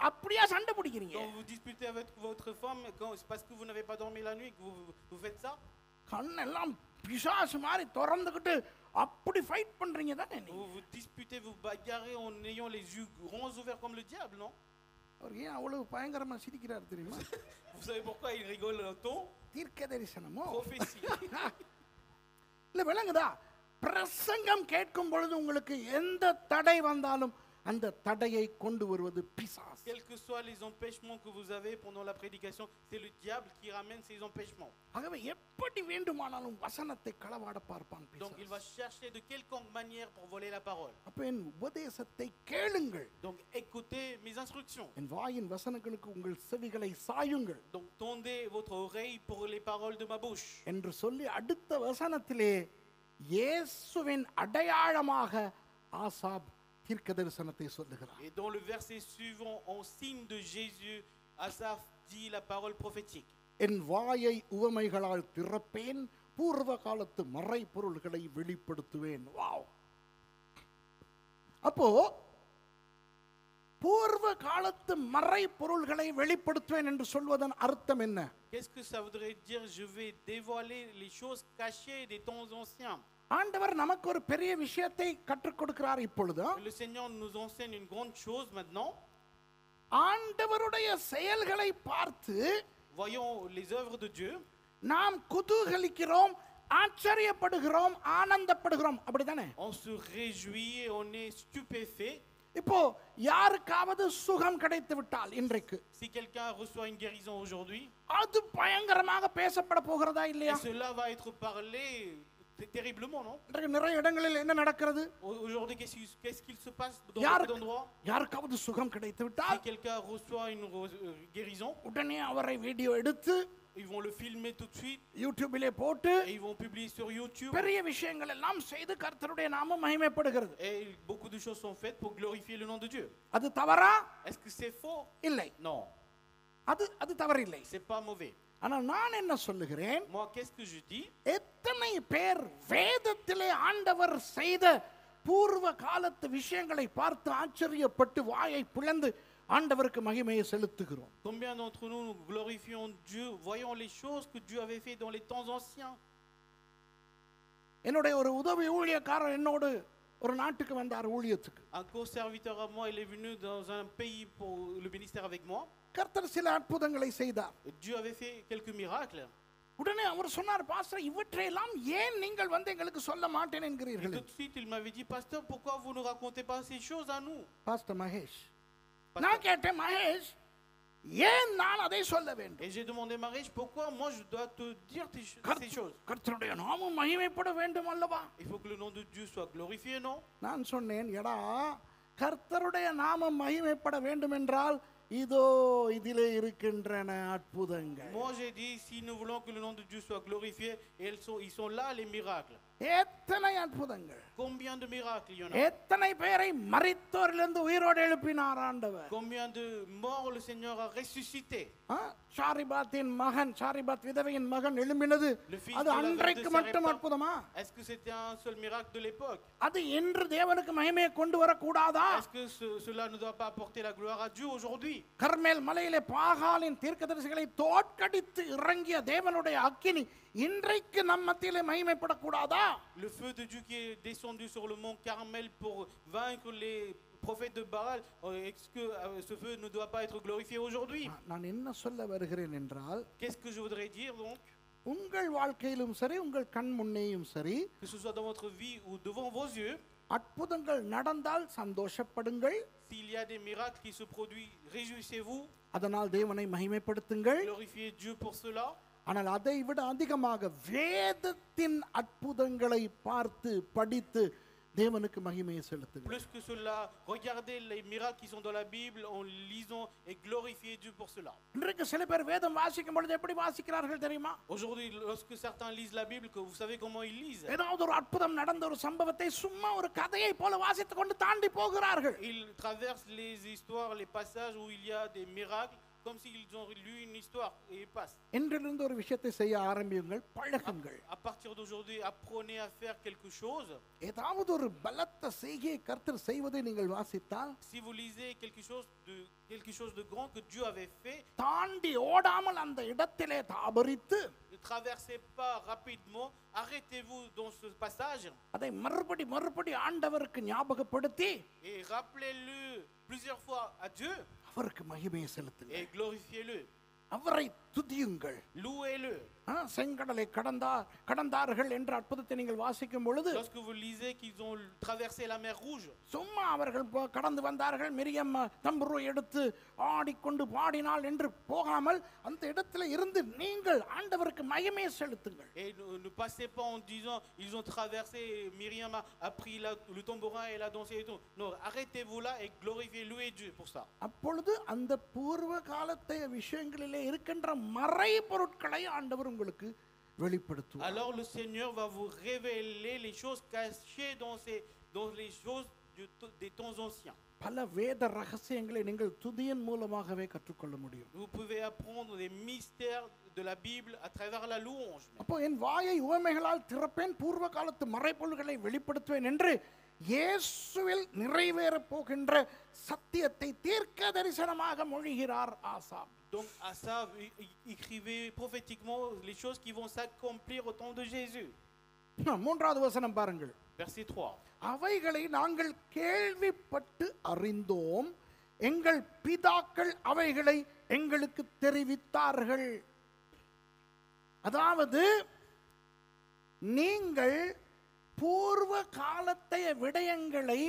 அப்படியே சண்டை பிடிக்கிறீங்க. Quand vous disputez avec votre femme, c'est parce que vous n'avez pas dormi la nuit que vous faites ça. கண்ணெல்லாம் பிசாசு மாதிரி திறந்துக்கிட்டு அப்படி ஃபைட் பண்றீங்க தானே நீங்க. Vous disputez, vous bagarrez en ayant les yeux grands ouverts comme le diable, non? அவர் ஏன் அவ்வளவு பயங்கரமா சிரிக்கிறார் தெரியுமா? Vous savez pourquoi il rigole un ton? தீர்க்க தரிசனமோ Prophétie. இல்ல விளங்குதா? பிரசங்கம் கேட்கும் பொழுது உங்களுக்கு எந்த தடை வந்தாலும் அந்த தடையை கொண்டு வருவது பிசாசு. Quels que soient les empêchements que vous avez pendant la prédication, c'est le diable qui ramène ces empêchements. ஆகவே எப்படி வேண்டுமானாலும் வசனத்தை களவாட பார்ப்பான் பிசாசு. Donc il va chercher de quelconque manière pour voler la parole. அப்ப என் உபதேசத்தை கேளுங்கள். Donc écoutez mes instructions. என் வாயின் வசனங்களுக்கு உங்கள் செவிகளை சாயுங்கள். Donc tendez votre oreille pour les paroles de ma bouche. என்று சொல்லி அடுத்த வசனத்திலே இயேசுவின் அடையாளமாக ஆசாப் தீர்க்க தரிசனத்தை சொல்லுகிறார். Et dans le verset suivant, en signe de Jésus, Asaph dit la parole prophétique. என் வாயை உவமைகளால் திறப்பேன், பூர்வ காலத்து மறை பொருள்களை வெளிப்படுத்துவேன். வாவ்! அப்போ பூர்வ காலத்து மறை பொருள்களை வெளிப்படுத்துவேன் என்று சொல்வதன் அர்த்தம் என்ன? Qu'est-ce que ça voudrait dire? Je vais dévoiler les choses cachées des temps anciens. ஆண்டவர் நமக்கு ஒரு பெரிய விஷயத்தை கற்றுக் கொடுக்கிறார் இப்பொழுது. Le Seigneur nous enseigne une grande chose maintenant. ஆண்டவருடைய செயல்களை பார்த்து Voyons les œuvres de Dieu. நாம் குதூகலிக்கிறோம், ஆச்சரியப்படுகிறோம், ஆனந்தப்படுகிறோம். அப்படிதானே? On se réjouit et on est stupéfait. இப்போ யாருக்காவது சுகம் கிடைத்து விட்டால் இன்றைக்கு, Si quelqu'un reçoit une guérison aujourd'hui, அது பயங்கரமாக பேசப்பட போகிறதா இல்லையா? et cela va être parlé terriblement, non? இன்றைக்கு நிறைய இடங்களில் என்ன நடக்கிறது? Aujourd'hui, qu'est-ce qu'il se passe dans beaucoup d'endroits? யாருக்காவது சுகம் கிடைத்து Si விட்டால் quelqu'un reçoit une guérison, உடனே அவரை வீடியோ எடுத்து ils vont le filmer tout de suite யூடியூபிலே போட்டு et ils vont publier sur YouTube. பெரிய விஷயங்கள் எல்லாம் செய்து கர்த்தருடைய நாமம் மகிமைப்படுகிறது. Et beaucoup de choses sont faites pour glorifier le nom de Dieu. அது தவறா? Est-ce que c'est faux? இல்லை, Non, அது தவறில்லை. c'est pas mauvais. ஆனா நான் என்ன சொல்லுகிறேன், Moi, qu'est-ce que je dis? எத்தனை பேர் வேதத்திலே ஆண்டவர் செய்த பூர்வ காலத்து விஷயங்களை பார்த்து ஆச்சரியப்பட்டு வாயை பிளந்து ஆண்டவருக்கு மகிமையை செலுத்துகிறோம். Combien d'entre nous nous glorifions Dieu, voyons les choses que Dieu avait fait dans les temps anciens? என்னுடைய ஒரு உதவி ஊழியக்காரர் என்னோடு ஒரு நாட்டுக்கு வந்தார் ஊழியத்துக்கு. Un co-serviteur à moi, il est venu dans un pays pour le ministère avec moi. கர்த்தர் சில அற்புதங்களை செய்தார். Dieu avait fait quelques miracles. உடனே அவர் சொன்னார், பாஸ்டர் இவற்றையெல்லாம் ஏன் நீங்கள் வந்து எங்களுக்கு சொல்ல மாட்டேன் என்கிறீர்கள்? Tout de suite, il m'avait dit, pasteur, pourquoi vous ne racontez pas ces choses à nous? Pastor Mahesh, நான் கேட்டேன், மகேஷ் ஏன் நான் அதை சொல்ல வேண்டும்? Et j'ai demandé Marie, pourquoi moi je dois te dire ces choses? கர்த்தருடைய நாமம் மகிமைப்பட வேண்டும் அல்லவா? Il faut que le nom de Dieu soit glorifié, non? நான் சொன்னேன், எடா கர்த்தருடைய நாமம் மகிமைப்பட வேண்டும் என்றால் இதோ இதிலே இருக்கின்றன அற்புதங்கள். Moi j'ai dit, si nous voulons que le nom de Dieu soit glorifié, ils sont là les miracles. எத்தனை அற்புதங்கள், Combien de miracles il y en a? எத்தனை பேரை மரித்தோரிலிருந்து உயிரோடு எழுப்பினார் ஆண்டவர். Combien de morts le Seigneur a ressuscité? சாரிபாத்தின் மகன், சாரிபாத் விதவையின் மகன் எழும்பினது Le fils அது de la veuve de அன்றைக்கு மட்டும் Sarepta. அற்புதமா? Est-ce que c'était un seul miracle de l'époque? அது இன்று தேவனுக்கு மகிமையை கொண்டு வரக்கூடாதா? Est-ce que cela ne doit pas apporter la gloire à Dieu aujourd'hui? கர்மேல் மலையிலே பாகாலின் தீர்க்கதரிசிகளை தோற்கடித்து இறங்கிய தேவனுடைய அக்கினி இன்றைக்கு நம் மத்தியிலே மகிமைப்படக்கூடாதா? Le feu de Dieu qui est descendu sur le mont Carmel pour vaincre les prophètes de Baal, est-ce que ce feu ne doit pas être glorifié aujourd'hui? நான் என்ன சொல்ல வருகிறேன் என்றால், Qu'est-ce que je voudrais dire donc? உங்கள் வாழ்க்கையிலும் சரி, உங்கள் கண் முன்னேயும் சரி, Que ce soit dans votre vie ou devant vos yeux, அற்புதங்கள் நடந்தால் சந்தோஷப்படுங்கள், s'il y a des miracles qui se produisent, réjouissez-vous, அதனால் தேவனை மகிமைப்படுத்துங்கள். glorifiez Dieu pour cela. ஆனால் அதை விட அதிகமாக வேதத்தின் அற்புதங்களை பார்த்து படித்து தேவனுக்கு மகிமையை செலுத்துங்கள். Plus que cela, regardez les miracles qui sont dans la Bible en lisant et glorifiez Dieu pour cela. இன்றைக்கு சில பேர் வேதம் வாசிக்கும் பொழுது எப்படி வாசிக்கிறார்கள் தெரியுமா? Aujourd'hui, lorsque certains lisent la Bible, que vous savez comment ils lisent, ஏதாவது ஒரு அற்புதம் நடந்த ஒரு சம்பவத்தை சும்மா ஒரு கதையை போல வாசித்துக் கொண்டு தாண்டி போகிறார்கள். ils traversent les histoires, les passages où il y a des miracles, comme s'ils ont lu une histoire et ils passent. இன்றிலிருந்து ஒரு விஷயத்தை செய்ய ஆரம்பியுங்கள், பழகுங்கள். À partir d'aujourd'hui, apprenez à faire quelque chose. ஏதாவது ஒரு பலத்த செய்கையை கர்த்தர் செய்வதை நீங்கள் வாசித்தால், Si vous lisez quelque chose de grand que Dieu avait fait, தாண்டி ஓடாமல் அந்த இடத்திலே தாபரித்து ne traversez pas rapidement, arrêtez-vous dans ce passage அதை மறுபடி ஆண்டவருக்கு ஞாபகப்படுத்தி et rappelez-le plusieurs fois à Dieu அவருக்கு மகிமையை செலுத்துங்கள், et glorifiez-le, அவரை துதியுங்கள். louez-le. செங்கடலை கடந்தார்கள் என்ற அற்புதத்தை நீங்கள் வாசிக்கும் பொழுது, Lorsque vous lisez qu'ils ont traversé la mer Rouge, சும்மா அவர்கள் கடந்து வந்தார்கள், மிரியம் தம்புரு எடுத்து ஆடிக்கொண்டு பாடினாள் என்று போகாமல் அந்த இடத்துல இருந்து நீங்கள் ஆண்டவருக்கு மகிமையை செலுத்துங்கள். et ne passez pas en disant ils ont traversé, Myriam a pris le tambourin et l'a dansé et tout. Non, arrêtez-vous là et glorifiez, louez Dieu pour ça. அப்பொழுது அந்த பூர்வ காலத்தை விஷயங்களிலே இருக்கின்ற மறை பொருட்களை ஆண்டவர் உங்களுக்கு வெளிப்படுத்துவார். Alors le Seigneur va vous révéler les choses cachées dans les choses des temps anciens. பல வேத ரகசியங்களை நீங்கள் துதியின் மூலமாகவே கற்றுக்கொள்ள முடியும். Vous pouvez apprendre les mystères de la Bible à travers la louange. அப்போ என் வாயை உவமைகளால் திறப்பேன், பூர்வ காலத்து மறைபொருள்களை வெளிப்படுத்துவேன் என்று இயேசுவில் நிறைவேற போகின்ற சத்தியத்தை தீர்க்க தரிசனமாக மொழிகிறார் Asaph. Donc Asaph écrivait prophétiquement les choses qui vont s'accomplir au temps de Jésus. மூன்றாவது வசனம் பாருங்கள். Verset 3. அவைகளை நாங்கள் கேள்விப்பட்டு அறிந்தோம், எங்கள் பிதாக்கள் அவைகளை எங்களுக்கு தெரிவித்தார்கள். அதாவது நீங்கள் பூர்வ காலத்தைய விடயங்களை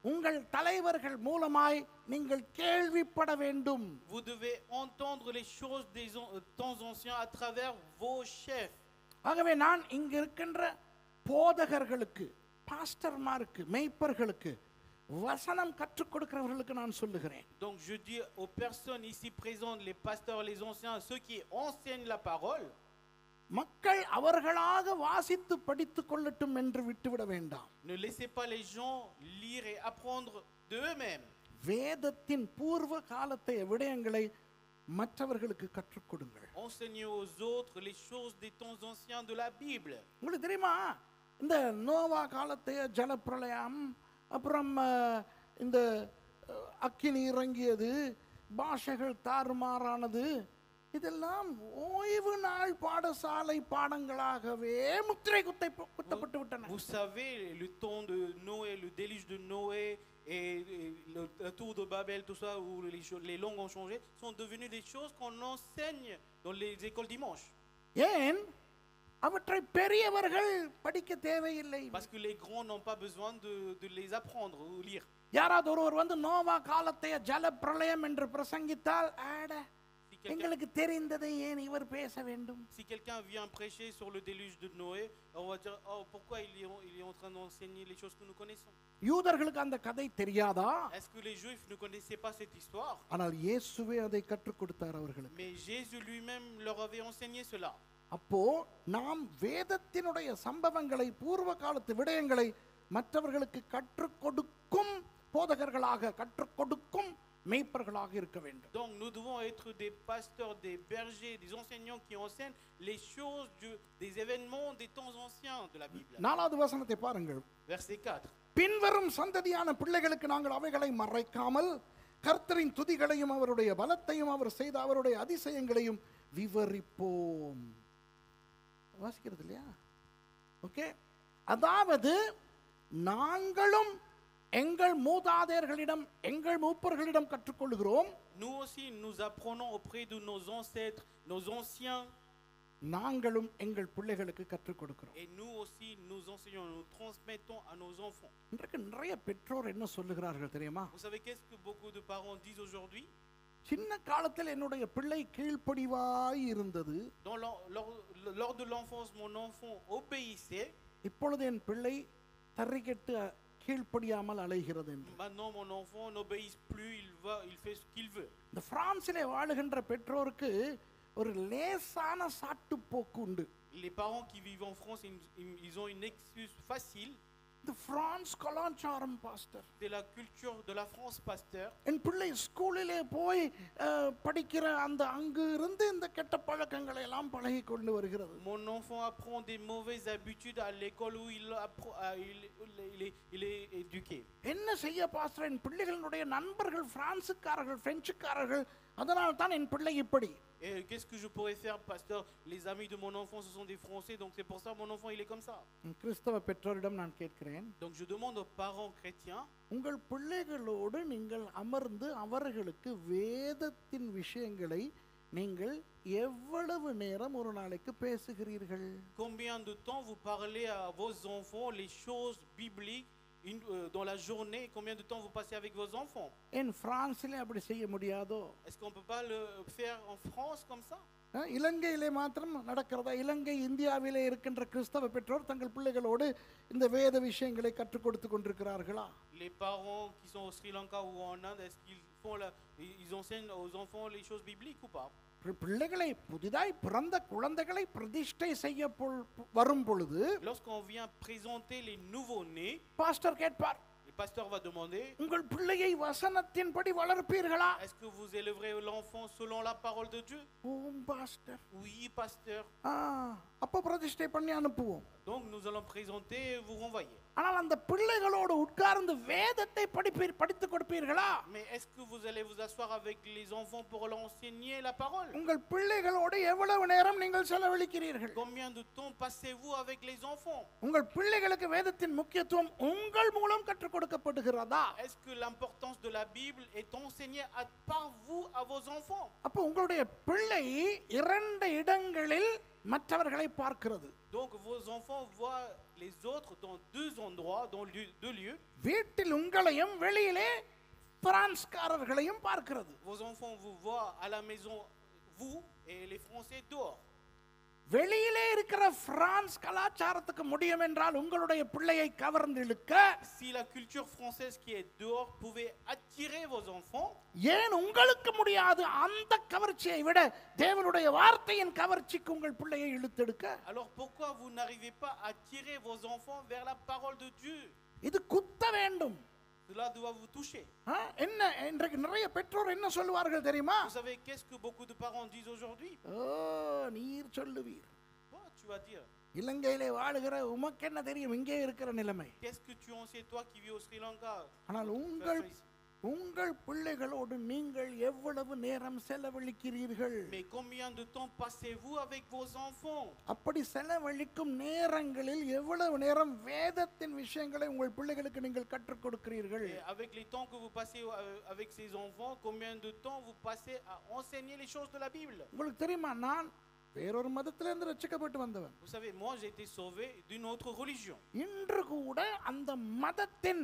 உங்கள் தலைவர்கள் மூலமாய் நீங்கள் கேள்விப்பட வேண்டும். Vous devez entendre les choses des temps anciens à travers vos chefs. ஆகவே நான் இங்க இருக்கின்ற போதகர்களுக்கு, பாஸ்டர்மாருக்கு, மேய்ப்பர்களுக்கு, வசனம் கற்றுக் கொடுக்கிறவர்களுக்கு நான் சொல்லுகிறேன். Donc je dis aux personnes ici présentes, les pasteurs, les anciens, ceux qui enseignent la parole, மக்கள் அவர்களாக வாசித்து படித்துக் கொள்ளட்டும் என்று விட்டுவிட வேண்டாம். ne laissez pas les gens lire et apprendre de eux-mêmes. வேதத்தின் பூர்வ காலத்தை விடயங்களை மற்றவர்களுக்கு கற்றுக் கொடுங்கள். Enseignez aux autres les choses des temps anciens de la Bible. உங்களுக்கு தெரியுமா, இந்த நோவா காலத்தைய ஜலப்பிரளயம், அப்புறம் இந்த அக்கினி இறங்கியது, பாஷைகள் தாறுமாறானது, இதெல்லாம் ஓய்வு நாள் பாடசாலை பாடங்களாகவே முத்திரை குத்தப்பட்டு விட்டன. Vous savez, le temps de Noé, le déluge de Noé et la tour de Babel, tout ça, où les langues ont changé, sont devenues des choses qu'on enseigne dans les écoles dimanche. ஏன் அவற்றை பெரியவர்கள் படிக்க தேவையில்லை. Parce que les grands n'ont pas besoin de les apprendre ou lire. யாராவது ஒருவர் வந்து நோவா காலத்தைய ஜல பிரளயம் என்று பிரசங்கித்தால், எங்களுக்கு தெரிந்ததை ஏன் இவர் பேச வேண்டும்? Si quelqu'un vient prêcher sur le déluge de Noé, on va dire, oh, pourquoi il est en train d'enseigner les choses que nous connaissons? யூதர்களுக்கு அந்த கதை தெரியாதா? Est-ce que les Juifs ne connaissaient pas cette histoire? ஆனால் இயேசுவே அதை கற்றுக் கொடுத்தார் அவர்களுக்கு. Mais Jésus lui-même leur avait enseigné cela. அப்போ நாம் வேதத்தினுடைய சம்பவங்களை, பூர்வ காலத்து விடயங்களை மற்றவர்களுக்கு கற்றுக் கொடுக்கும் போதகர்களாக, கற்றுக் கொடுக்கும் மேய்ப்பர்களாக இருக்க வேண்டும். Donc nous devons être des pasteurs, des bergers, des enseignants qui enseignent les choses des événements des temps anciens de la Bible. 4வது வசனத்தை பாருங்கள். Verset 4. பின்வரும் சந்ததியான பிள்ளைகளுக்கு நாங்கள் அவைகளை மறைக்காமல் கர்த்தரின் துதிகளையும் அவருடைய பலத்தையும் அவர் செய்த அவருடைய அதிசயங்களையும் விவரிப்போம். வாசிக்கிறது இல்லையா? ஓகே. அதாவது நாங்களும் எங்கள் மூதாதையர்களிடம், எங்கள் மூப்பர்களிடம் கற்றுக்கொள்கிறோம். Nous aussi nous apprenons auprès de nos ancêtres, nos anciens. நாங்களும் எங்கள் பிள்ளைகளுக்கு கற்றுக் கொடுக்கிறோம். Et nous aussi nous enseignons, nous transmettons à nos enfants. இன்றைக்கு நிறைய பெற்றோர் என்ன சொல்லுகிறார்கள் தெரியுமா? Vous savez qu'est-ce que beaucoup de parents disent aujourd'hui? சின்ன காலத்தில் என்னுடைய பிள்ளை கீழ்ப்படிவாய் இருந்தது, lors de l'enfance mon enfant obéissait. இப்பொழுது என் பிள்ளை தறிகெட்டு கீழ்ப்படியாமல் அலைகிறது என்று. Maintenant mon enfant n'obéit plus, il fait ce qu'il veut. இந்த பிரான்சிலே வாழுகின்ற பெற்றோருக்கு ஒரு லேசான சாட்டு போக்கு உண்டு. Les parents qui vivent en France, ils ont une excuse facile. இந்த பிரான்ஸ் கலாச்சாரம் pastor, C'est la culture de la France, pasteur. என் பிள்ளை ஸ்கூலிலே போய் படிக்கிற அந்த அங்கு இருந்து இந்த கெட்ட பழக்கங்களை எல்லாம் பழகி கொண்டு வருகிறது. Mon enfant apprend des mauvaises habitudes à l'école où il est éduqué. என்ன செய்ய பாஸ்டர்? என் பிள்ளைகளுடைய நண்பர்கள் பிரான்சுக்காரர்கள், பிரெஞ்சுக்காரர்கள், அதனால் தான் என் பிள்ளை இப்படி. Et qu'est-ce que je pourrais faire, pasteur? Les amis de mon enfant, ce sont des Français, donc c'est pour ça mon enfant il est comme ça. கிறிஸ்தவ பெற்றோரிடம் நான் கேட்கிறேன், Donc je demande aux parents chrétiens, உங்கள் பிள்ளைகளோடு நீங்கள் அமர்ந்து அவர்களுக்கு வேதத்தின் விஷயங்களை நீங்கள் எவ்வளவு நேரம் ஒரு நாளைக்கு பேசுகிறீர்கள்? combien de temps vous parlez à vos enfants les choses bibliques dans la journée? Combien de temps vous passez avec vos enfants? என் பிரான்சிலே அப்படி செய்ய முடியாதோ? Est-ce qu'on peut pas le faire en France comme ça? இலங்கையிலே மாத்திரம் நடக்கிறதா? இலங்கை, இந்தியாவிலே இருக்கின்ற கிறிஸ்தவ பெற்றோர் தங்கள் பிள்ளைகளோடு இந்த வேத விஷயங்களை கற்றுக் கொடுத்து கொண்டிருக்கிறார்களா? Les parents qui sont au Sri Lanka ou en Inde, est-ce qu'ils ils enseignent aux enfants les choses bibliques ou pas? பிள்ளைகளை, புதிதாய் பிறந்த குழந்தைகளை பிரதிஷ்டை செய்ய வரும் பொழுது Lorsqu'on vient présenter les nouveaux-nés, pastor கேட்பார், le pasteur va demander, உங்கள் பிள்ளையை வசனத்தின்படி வளர்ப்பீர்களா? est-ce que vous élèverez l'enfant selon la parole de Dieu? ஓம் பாஸ்டர். Oui, pasteur. அப்ப பிரதிஷ்டை பண்ணி அனுப்புவோம். Donc nous allons présenter et vous renvoyer. ஆனால் அந்த பிள்ளைகளோடு உட்கார்ந்து வேதத்தை படித்துக் கொடுப்பீர்களா? Mais est-ce que vous allez vous asseoir avec les enfants pour leur enseigner la parole? உங்கள் பிள்ளைகளோடு எவ்வளவு நேரம் நீங்கள் செலவழிக்கிறீர்கள்? Combien de temps passez-vous avec les enfants? உங்கள் பிள்ளைகளுக்கு வேதத்தின் முக்கியத்துவம் உங்கள் மூலம் கற்றுக் கொடுக்கப்படுகிறதா? Est-ce que l'importance de la Bible est enseignée par vous à vos enfants? அப்ப உங்களுடைய பிள்ளை இரண்டு இடங்களில் மற்றவர்களை பார்க்கிறது. Donc vos enfants voient les autres dans deux endroits, dans deux lieux. வீட்டில் உங்களையும் வெளியிலே பிரான்ஸ்காரர்களையும் பார்க்கிறது. Vos enfants vous voient à la maison, vous et les Français dehors. வெளியிலே இருக்கிற பிரான்ஸ் கலாச்சாரத்துக்கு முடியும் என்றால் உங்களுடைய பிள்ளையை கவர்ந்து இழுக்க, Si la culture française qui est dehors pouvait attirer vos enfants, ஏன் உங்களுக்கு முடியாது? அந்த கவர்ச்சியை விட தேவனுடைய வார்த்தையின் கவர்ச்சிக்கு உங்கள் பிள்ளையை இழுத்தெடுக்க. alors pourquoi vous n'arrivez pas à attirer vos enfants vers la parole de Dieu? இது குத்த வேண்டும். Cela doit vous toucher. என்ன இன்றைக்கு நிறைய பெற்றோர் என்ன சொல்லுவார்கள் தெரியுமா? Vous savez qu'est-ce que beaucoup de parents disent aujourd'hui? நீர் சொல்லுவீர். Tu vas dire. இலங்கையிலே வாழுகிற உமக்கு என்ன தெரியும் இங்கே இருக்கிற நிலைமை? Qu'est-ce que tu en sais, toi qui vis au Sri Lanka? ஆனால் உங்கள் பிள்ளைகளோடு நீங்கள் எவ்வளவு நேரம் செலவழிக்கிறீர்கள்? Mais combien de temps passez-vous avec vos enfants? அப்படி செலவழிக்கும் நேரங்களில் எவ்வளவு நேரம் வேதத்தின் விஷயங்களை உங்கள் பிள்ளைகளுக்கு நீங்கள் கற்றுக் கொடுக்கிறீர்கள்? Et avec les temps que vous passez avec ces enfants, combien de temps vous passez à enseigner les choses de la Bible? உங்களுக்கு தெரியுமா, நான் வேறொரு மதத்திலிருந்து ரட்சிக்கப்பட்டு வந்தவன். Vous savez, moi j'ai été sauvé d'une autre religion. இன்று கூட அந்த மதத்தின்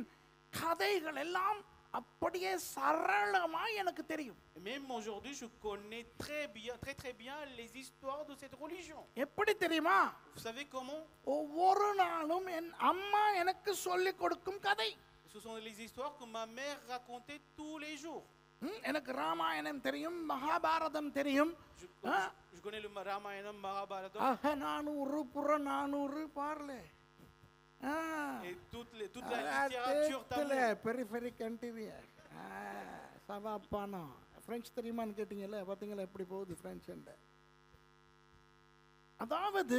கதைகள் எல்லாம் அப்படியே சரளமா எனக்கு தெரியும். Même aujourd'hui, je connais très bien les histoires de cette religion. எப்படி தெரியுமா? Vous savez comment? ஒவ்வொரு நாளும் என் அம்மா எனக்கு சொல்லிக் கொடுக்கும் கதை. Ce sont les histoires que ma mère racontait tous les jours. எனக்கு ராமாயணம் தெரியும், மகாபாரதம் தெரியும். Je connais le Ramayana, Mahabharata. Akananuru Purananuru பார்ல Et toute la littérature tamoule. பெரிஃபெரிக் இன்டீரியர் சவாப்பானோ. பிரெஞ்சு தெரியுமான்னு கேட்டீங்கல்ல, பார்த்தீங்களா எப்படி போகுது பிரெஞ்சு. அதாவது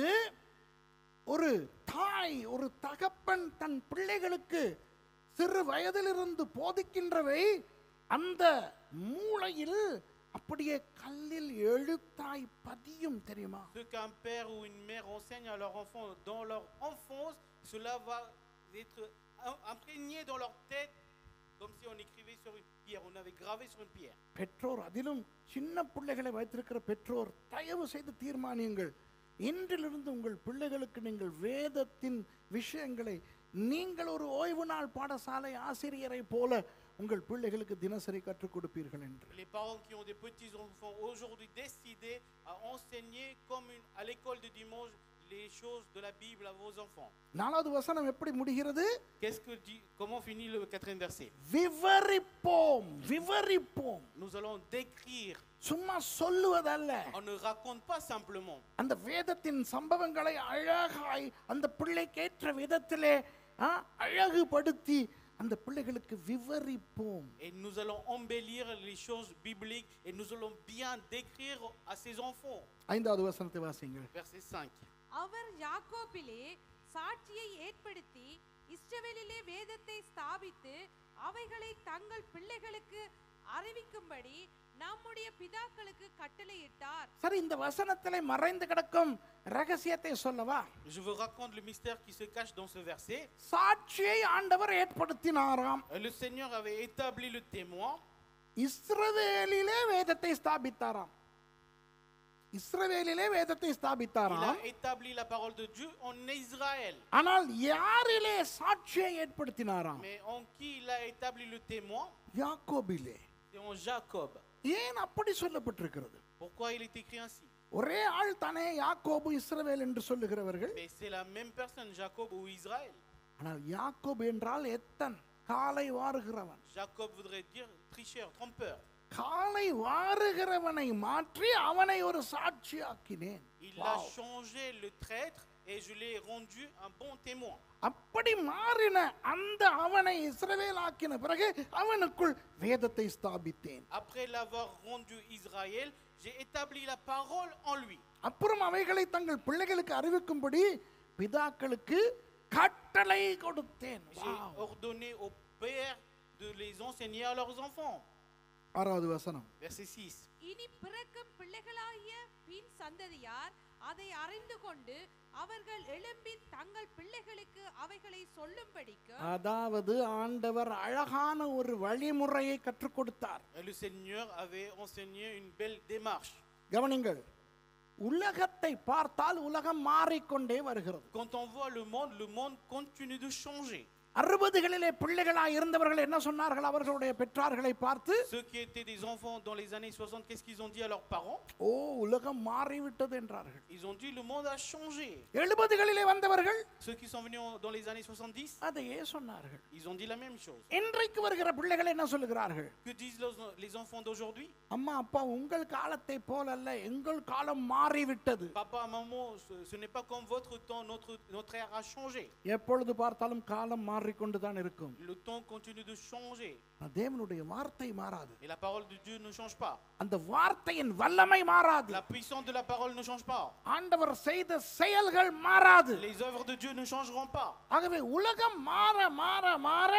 ஒரு தாய், ஒரு தகப்பன் தன் பிள்ளைகளுக்கு சிறு வயதிலிருந்து போதிக்கின்றவை அந்த மூளையில் அப்படியே கல்லில் எழுத்தாய் பதியும், தெரியுமா? Ce qu'un père ou une mère enseigne à leurs enfants dans leur enfance, cela va être imprégné dans leur tête comme si on écrivait sur une pierre, on avait gravé sur une pierre. பெற்றோர், அதிலும் சின்ன பிள்ளைகளை வைத்திருக்கிற பெற்றோர், தயவு செய்து தீர்மானியுங்கள். இன்றிலிருந்து உங்கள் பிள்ளைகளுக்கு நீங்கள் வேதத்தின் விஷயங்களை நீங்கள் ஒரு ஓய்வு நாள் பாடசாலை ஆசிரியரை போல உங்கள் பிள்ளைகளுக்கு தினசரி கற்றுக் கொடுப்பீர்கள் என்று. Les parents qui ont des petits enfants aujourd'hui décidez à enseigner comme à l'école de dimanche les choses de la Bible à vos enfants. நாலாவது வசனம் எப்படி முடிகிறது? Qu'est-ce que dit, comment finit le 4e verset? விவரிப்போம், விவரிப்போம். Nous allons décrire. சும்மா சொல்லுவதல்ல. On ne raconte pas simplement. அந்த வேதத்தின் சம்பவங்களை அழகாய் அந்த பிள்ளைக்கேற்ற விதத்திலே அழகுபடுத்தி அந்த பிள்ளைகளுக்கு விவரிப்போம். Et nous allons embellir les choses bibliques et nous allons bien décrire à ces enfants. ஐந்தாவது வசனத்தை வாசிங்கள். Verset 5. அவர் யாக்கோபிலே சாட்சியை ஏற்படுத்தி இஸ்ரவேலிலே வேதத்தை ஸ்தாபித்து அவைகளை தங்கள் பிள்ளைகளுக்கு அறிவிக்கும்படி நம்முடைய பிதாக்களுக்கு கட்டளையிட்டார். சரி, இந்த வசனத்திலே மறைந்து கிடக்கும் ரகசியத்தை சொல்லவா? Je vous raconte le mystère qui se cache dans ce verset. சாட்சியை ஆண்டவர் ஏற்படுத்தினாராம். Le Seigneur avait établi le témoin. இஸ்ரவேலிலே வேதத்தை ஸ்தாபித்தாராம். இஸ்ரவேலிலே வேதத்தை ஸ்தாபித்தாராம். Il a établi la parole de Dieu en Israël. ஆனால் யாரிலே சாட்சியை ஏற்படுத்தினாராம்? Mais en qui il a établi le témoin? யாக்கோபிலே. C'est en Jacob. ஏன் அப்படி சொல்லப்பட்டிருக்கிறது? Pourquoi il est écrit ainsi? ஒரே ஆள் தானே யாக்கோபு இஸ்ரவேல் என்று சொல்லுகிறவர்கள். Mais c'est la même personne, Jacob ou Israël. ஆனால் யாக்கோபு என்றால் எத்தன், காலை வாருகிறவன். Jacob voudrait dire tricheur, trompeur. காலை வாருகிறவனை மாற்றி அவனை ஒரு சாட்சியாக்கினேன். Il a changé le traître et je l'ai rendu un bon témoin. அப்படி மாறின அந்த அவனை இஸ்ரவேல் ஆக்கின பிறகு அவனுக்குள் வேதத்தை ஸ்தாபித்தேன். Après l'avoir rendu Israël, j'ai établi la parole en lui. அப்புறம் அவைகளை தங்கள் பிள்ளைகளுக்கு அறிவிக்கும்படி பிதாக்களுக்கு கட்டளை கொடுத்தேன். J'ai ordonné aux pères de les enseigner à leurs enfants. ஆறாவது வசனம். Verset 6. இனி பிறக்கும் பிள்ளைகளாகிய பின் சந்ததியார் அதை அறிந்து கொண்டு அவர்கள் எழும்பி தங்கள் பிள்ளைகளுக்கு அவைகளை சொல்லும்படிக்கு. அதாவது ஆண்டவர் அழகான ஒரு வழிமுறையை கற்றுக் கொடுத்தார். Le Seigneur avait enseigné une belle démarche. கவனிங்கள், உலகத்தை பார்த்தால் உலகம் மாறிக்கொண்டே வருகிறது. Quand on voit le monde continue de changer. 60களிலே பிள்ளைகளாய் இருந்தவர்கள் என்ன சொன்னார்கள் அவர்களுடைய பெற்றார்களை பார்த்து? Ceux qui étaient des enfants dans les années 60, qu'est-ce qu'ils ont dit à leurs parents? ஓ, உலகம் மாறிவிட்டது என்றார்கள். Ils ont dit le monde a changé. 70களிலே வந்தவர்கள் Ceux qui sont venus dans les années 70, அதையே சொன்னார்கள். ils ont dit la même chose. இன்றைக்கு வருகிற பிள்ளைகள் என்ன சொல்லுகிறார்கள்? Que disent les enfants d'aujourd'hui? அம்மா அப்பா, உங்கள் காலத்தை போலல்ல, எங்கள் காலம் மாறிவிட்டது. Papa, maman, ce n'est pas comme votre temps, notre ère a changé. எப்பொழுது பார்த்தாலும் காலம் மாறிக்கொண்டுதான் இருக்கும். Le temps continue de changer. தேவனுடைய வார்த்தை மாறாது. Et la parole de Dieu ne change pas. அந்த வார்த்தையின் வல்லமை மாறாது. La puissance de la parole ne change pas. ஆண்டவர் செய்த செயல்கள் மாறாது. Les œuvres de Dieu ne changeront pas. ஆகவே உலகம் மாற மாற மாற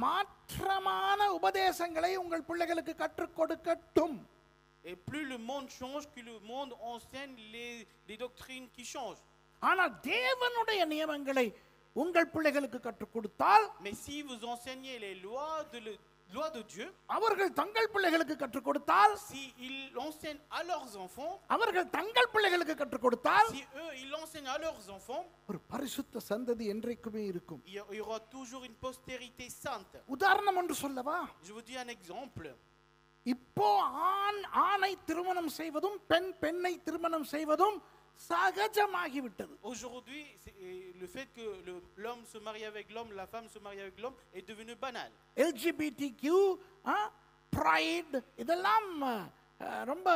மாற்றமான உபதேசங்களை உங்கள் பிள்ளைகளுக்கு கற்றுக் கொடுக்கட்டும். Et plus le monde change, que le monde enseigne les doctrines qui changent. ஆனால் தேவனுடைய நியமங்களை உங்கள் பிள்ளைகளுக்கு கற்றுக் கொடுத்தால், Mais si vous enseignez les lois de Dieu, அவர்கள் தங்கள் பிள்ளைகளுக்கு கற்றுக் கொடுத்தால், si ils l'enseignent à leurs enfants, அவர்கள் தங்கள் பிள்ளைகளுக்கு கற்றுக் கொடுத்தால், si eux ils l'enseignent à leurs enfants, ஒரு பரிசுத்த சந்ததி என்றைக்குமே இருக்கும். il y aura toujours une postérité sainte. உதாரணம் ஒன்று சொல்லவா? Je vous dis un exemple. இப்போ ஆணை திருமணம் செய்வதும் பெண்ணை திருமணம் செய்வதும் சகஜமாகிவிட்டது. Aujourd'hui, le fait que l'homme se marie avec l'homme, la femme se marie avec l'homme est devenu banal. LGBTQ pride இதெல்லாம் ரொம்ப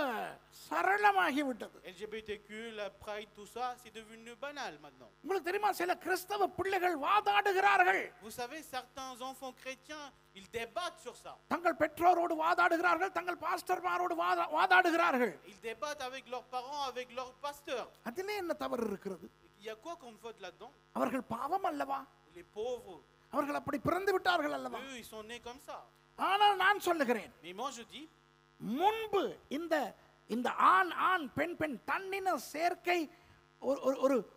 சரளமாகி விட்டது. LGBTQ, la pride, tout ça, c'est devenu banal maintenant. உங்களுக்கு தெரியுமா சில கிறிஸ்தவ பிள்ளைகள் வாதாடுகிறார்கள். Vous savez, certains enfants chrétiens, ils débattent sur ça. தங்கள் பெற்றோரோடு வாதாடுகிறார்கள், தங்கள் பாஸ்டர்மாரோடு வாதாடுகிறார்கள். Ils débattent avec leurs parents, avec leurs pasteurs. அதிலே என்ன தவறு இருக்கிறது? Il y a quoi comme faute là-dedans? அவர்கள் பாவம் அல்லவா? Les pauvres, அவர்கள் அப்படி பிறந்து விட்டார்கள் அல்லவா? eux, ils sont nés comme ça. ஆனால் நான் சொல்லுகிறேன், Mais moi, je dis, முன்பு இந்த ஆண் ஆண் பெண் பெண் தன்னின சேர்க்கை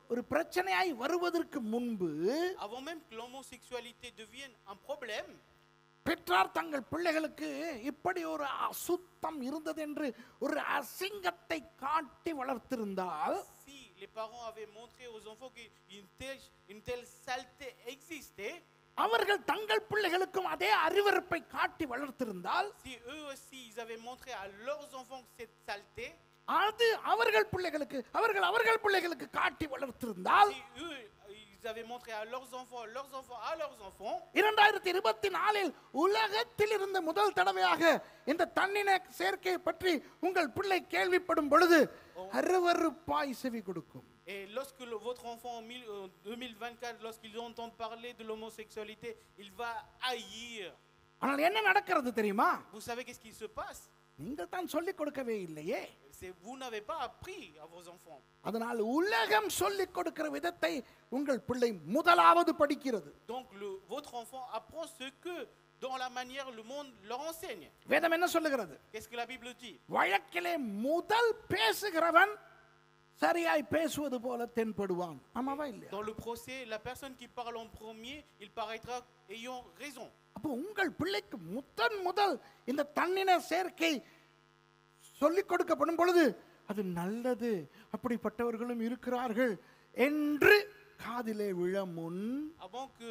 ஒரு பிரச்சனையாய் வருவதற்கு முன்பு avant même que l'homosexualité devienne un problème, பெற்றார் தங்கள் பிள்ளைகளுக்கு இப்படி ஒரு அசுத்தம் இருந்தது என்று ஒரு அசிங்கத்தை காட்டி வளர்த்திருந்தால், si les parents avaient montré aux enfants qu'une telle saleté existait, அவர்கள் தங்கள் பிள்ளைகளுக்கும் அதே அறிவறுப்பை காட்டி வளர்த்திருந்தால், si eux aussi ils avaient montré à leurs enfants cette saleté, அது அவர்கள் பிள்ளைகளுக்கு காட்டி வளர்த்திருந்தால், si eux ils avaient montré à leurs enfants, à leurs enfants, 2024 உலகத்தில் இருந்த முதல் தடவையாக இந்த தன்னின சேர்க்கையை பற்றி உங்கள் பிள்ளை கேள்விப்படும் பொழுது அருவருப்பாய் செவி கொடுக்கும். et lorsque votre enfant en 2024, lorsqu'il entend parler de l'homosexualité, il va haïr. ஆனால் என்ன நடக்கிறது தெரியுமா? Vous savez qu'est-ce qui se passe? நீங்கள் தான் சொல்லிக் கொடுக்கவே இல்லையே. Vous n'avez pas appris à vos enfants. அதனால் உலகம் சொல்லிக் கொடுக்கிற விதத்தை உங்கள் பிள்ளை முதலாவது படிக்கிறது. Donc votre enfant apprend ce que dans la manière le monde leur enseigne. வேதம் என்ன சொல்லுகிறது? Qu'est-ce que la Bible dit? வழக்கிலே முதல் பேசுகிறவன் சரியாய் பேசுவது போல தென்படுவான். ஆமாவா இல்லையா? Dans le procès, la personne qui parle en premier, il paraîtra ayant raison. அப்போ உங்கள் பிள்ளைக்கு முதல் இந்த தன்னின சேர்க்கை சொல்லிக் கொடுக்கப்படும் பொழுது அது நல்லது, அப்படிப்பட்டவர்களும் இருக்கிறார்கள் என்று காதிலே விழ முன், Avant que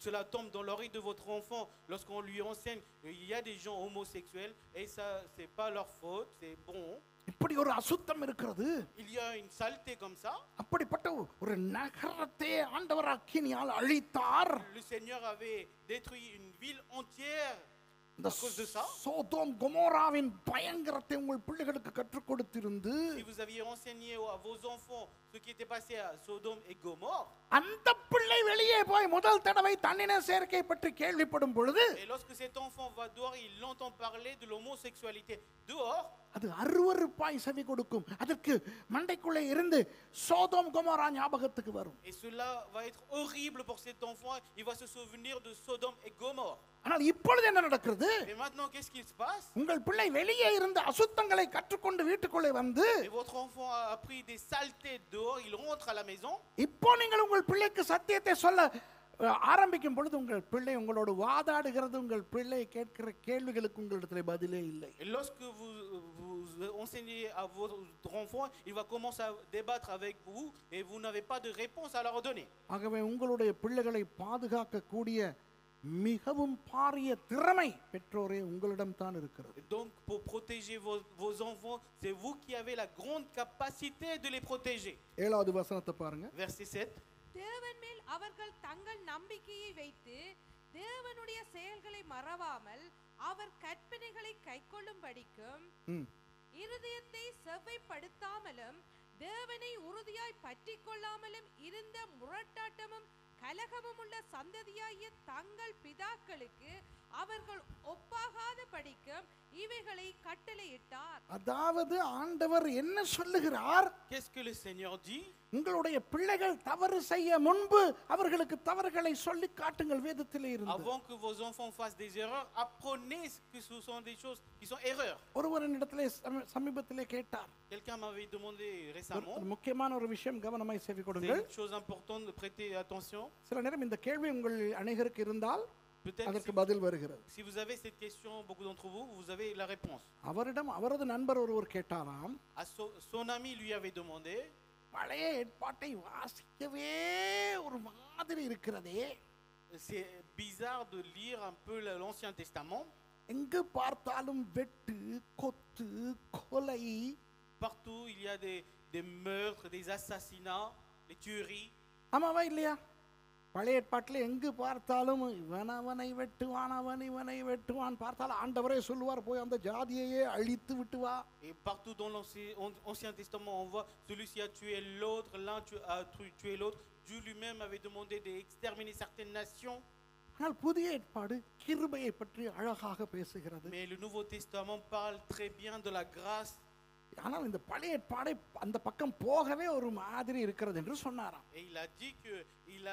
cela tombe dans l'oreille de votre enfant, lorsqu'on lui enseigne qu'il y a des gens homosexuels et ça c'est pas leur faute, c'est bon. இப்படி ஒரு அசுத்தம் இருக்கிறது, Il y a une saleté comme ça. அப்படிப்பட்ட ஒரு நகரத்தை ஆண்டவர் அக்கினியால் அழித்தார். Le Seigneur avait détruit une ville entière இந்த à cause de ça. சோதோம் கொமோராவின் பயங்கரத்தை உங்கள் பிள்ளைகளுக்கு கற்றுக் கொடுத்திருந்து, Si vous aviez enseigné à vos enfants ce qui était passé à Sodome et Gomorre, அந்த பிள்ளை வெளியே போய் முதல் தடவை தன்னின சேர்க்கை பற்றி கேள்விப்படும் பொழுது et lorsque cet enfant va dehors, il entend parler de l'homosexualité dehors, அது அருவருப்பாய் செவி கொடுக்கும். அதற்கு மண்டைக்குள்ளே இருந்து சோதோம் கொமோரா ஞாபகத்துக்கு வரும். et cela va être horrible pour cet enfant, il va se souvenir de Sodome et Gomorre. ஆனால் இப்பொழுது என்ன நடக்கிறது? Et maintenant, qu'est-ce qui se passe? உங்கள் பிள்ளை வெளியே இருந்து அசுத்தங்களை கற்றுக்கொண்டு வீட்டுக்குள்ளே வந்து, Et votre enfant a appris des saletés dehors, il rentre à la maison. இப்போ நீங்கள் உங்கள் பிள்ளைக்கு சத்தியத்தை சொல்ல ஆரம்பிக்கும் பொழுது உங்கள் பிள்ளை உங்களோடு வாதாடுகிறது, உங்கள் பிள்ளை கேட்கிற கேள்விகளுக்கு உங்களிடத்தில் பதிலே இல்லை. Et lorsque vous enseignez à votre enfant, il va commencer à débattre avec vous et vous n'avez pas de réponse à leur donner. ஆகவே உங்களுடைய பிள்ளைகளை பாதுகாக்க கூடிய மிகவும் பாரிய திறமை பெற்றோரே உங்களிடம் தான் இருக்கிறது. Donc pour protéger vos enfants, c'est vous qui avez la grande capacité de les protéger. 7வது வசனத்தை பாருங்க. Verset 7. தேவன் மேல் அவர்கள் தங்கள் நம்பிக்கையை வைத்து தேவனுடைய செயல்களை மறவாமல் அவர் கற்பனைகளை கைக்கொள்ளும்படிக்கும் இருதயத்தை செவ்வைப்படுத்தாமலும் தேவனை உறுதியாய் பற்றிக் கொள்ளாமலும் இருந்த முரட்டாட்டமும் கலகமும் உள்ள சந்ததியாகிய தங்கள் பிதாக்களுக்கு அவர்கள் ஒப்பாகாத படிக்கும் இவைகளை கட்டளையிட்டார். அதாவது ஆண்டவர் என்ன சொல்லுகிறார்? Qu'est-ce que le Seigneur dit? உங்களுடைய பிள்ளைகள் தவறு செய்ய முன்பு அவர்களுக்கு தவறுகளை சொல்லி காட்டுங்கள். வேதத்திலே இருந்து Avant que vos enfants fassent des erreurs, apprenez que ce sont des choses qui sont erreurs. ஒருவரிடத்திலே சமீபத்திலே கேட்டார். Quelqu'un m'avait demandé récemment, ஒரு முக்கியமான ஒரு விஷயம், கவனமாய் செவி c'est கொடுங்கள். une chose importante de prêter attention. சில நேரம் இந்த கேள்வி உங்கள் அநேகருக்கு இருந்தால் Peut-être அதற்கு பதில் வருகிறது. si vous avez cette question, beaucoup d'entre vous, vous avez la réponse. அவரிடம் அவரது நண்பர் ஒருவர் கேட்டாராம், Son ami lui avait demandé, பழைய ஏற்பாட்டை வாசிக்கவே ஒரு மாதிரி இருக்கிறதே, c'est bizarre de lire un peu l'Ancien Testament. எங்கு பார்த்தாலும் வெட்டு, கொத்து, கொலை. Partout, il y a des meurtres, des assassinats, des tueries. ஆமாவா இல்லையா? பழைய ஏற்பாட்டில் எங்கு பார்த்தாலும் இவன் அவனை வெட்டுவான், அவன் இவனை வெட்டுவான். பார்த்தாலும் ஆண்டவரே சொல்லுவார், போய் அந்த ஜாதியையே அழித்து விட்டு வா. Et partout dans l'Ancien Testament, on voit celui-ci a tué l'autre, l'un a tué l'autre. Dieu lui-même avait demandé d'exterminer certaines nations. ஆனால் புதிய ஏற்பாடு கிருபையை பற்றி அழகாக பேசுகிறது. Mais le Nouveau Testament parle très bien de la grâce. ஆனால் இந்த பழைய ஏற்பாடை அந்த பக்கம் போகவே ஒரு மாதிரி இருக்கிறது என்று சொன்னாராம். Et il a dit que il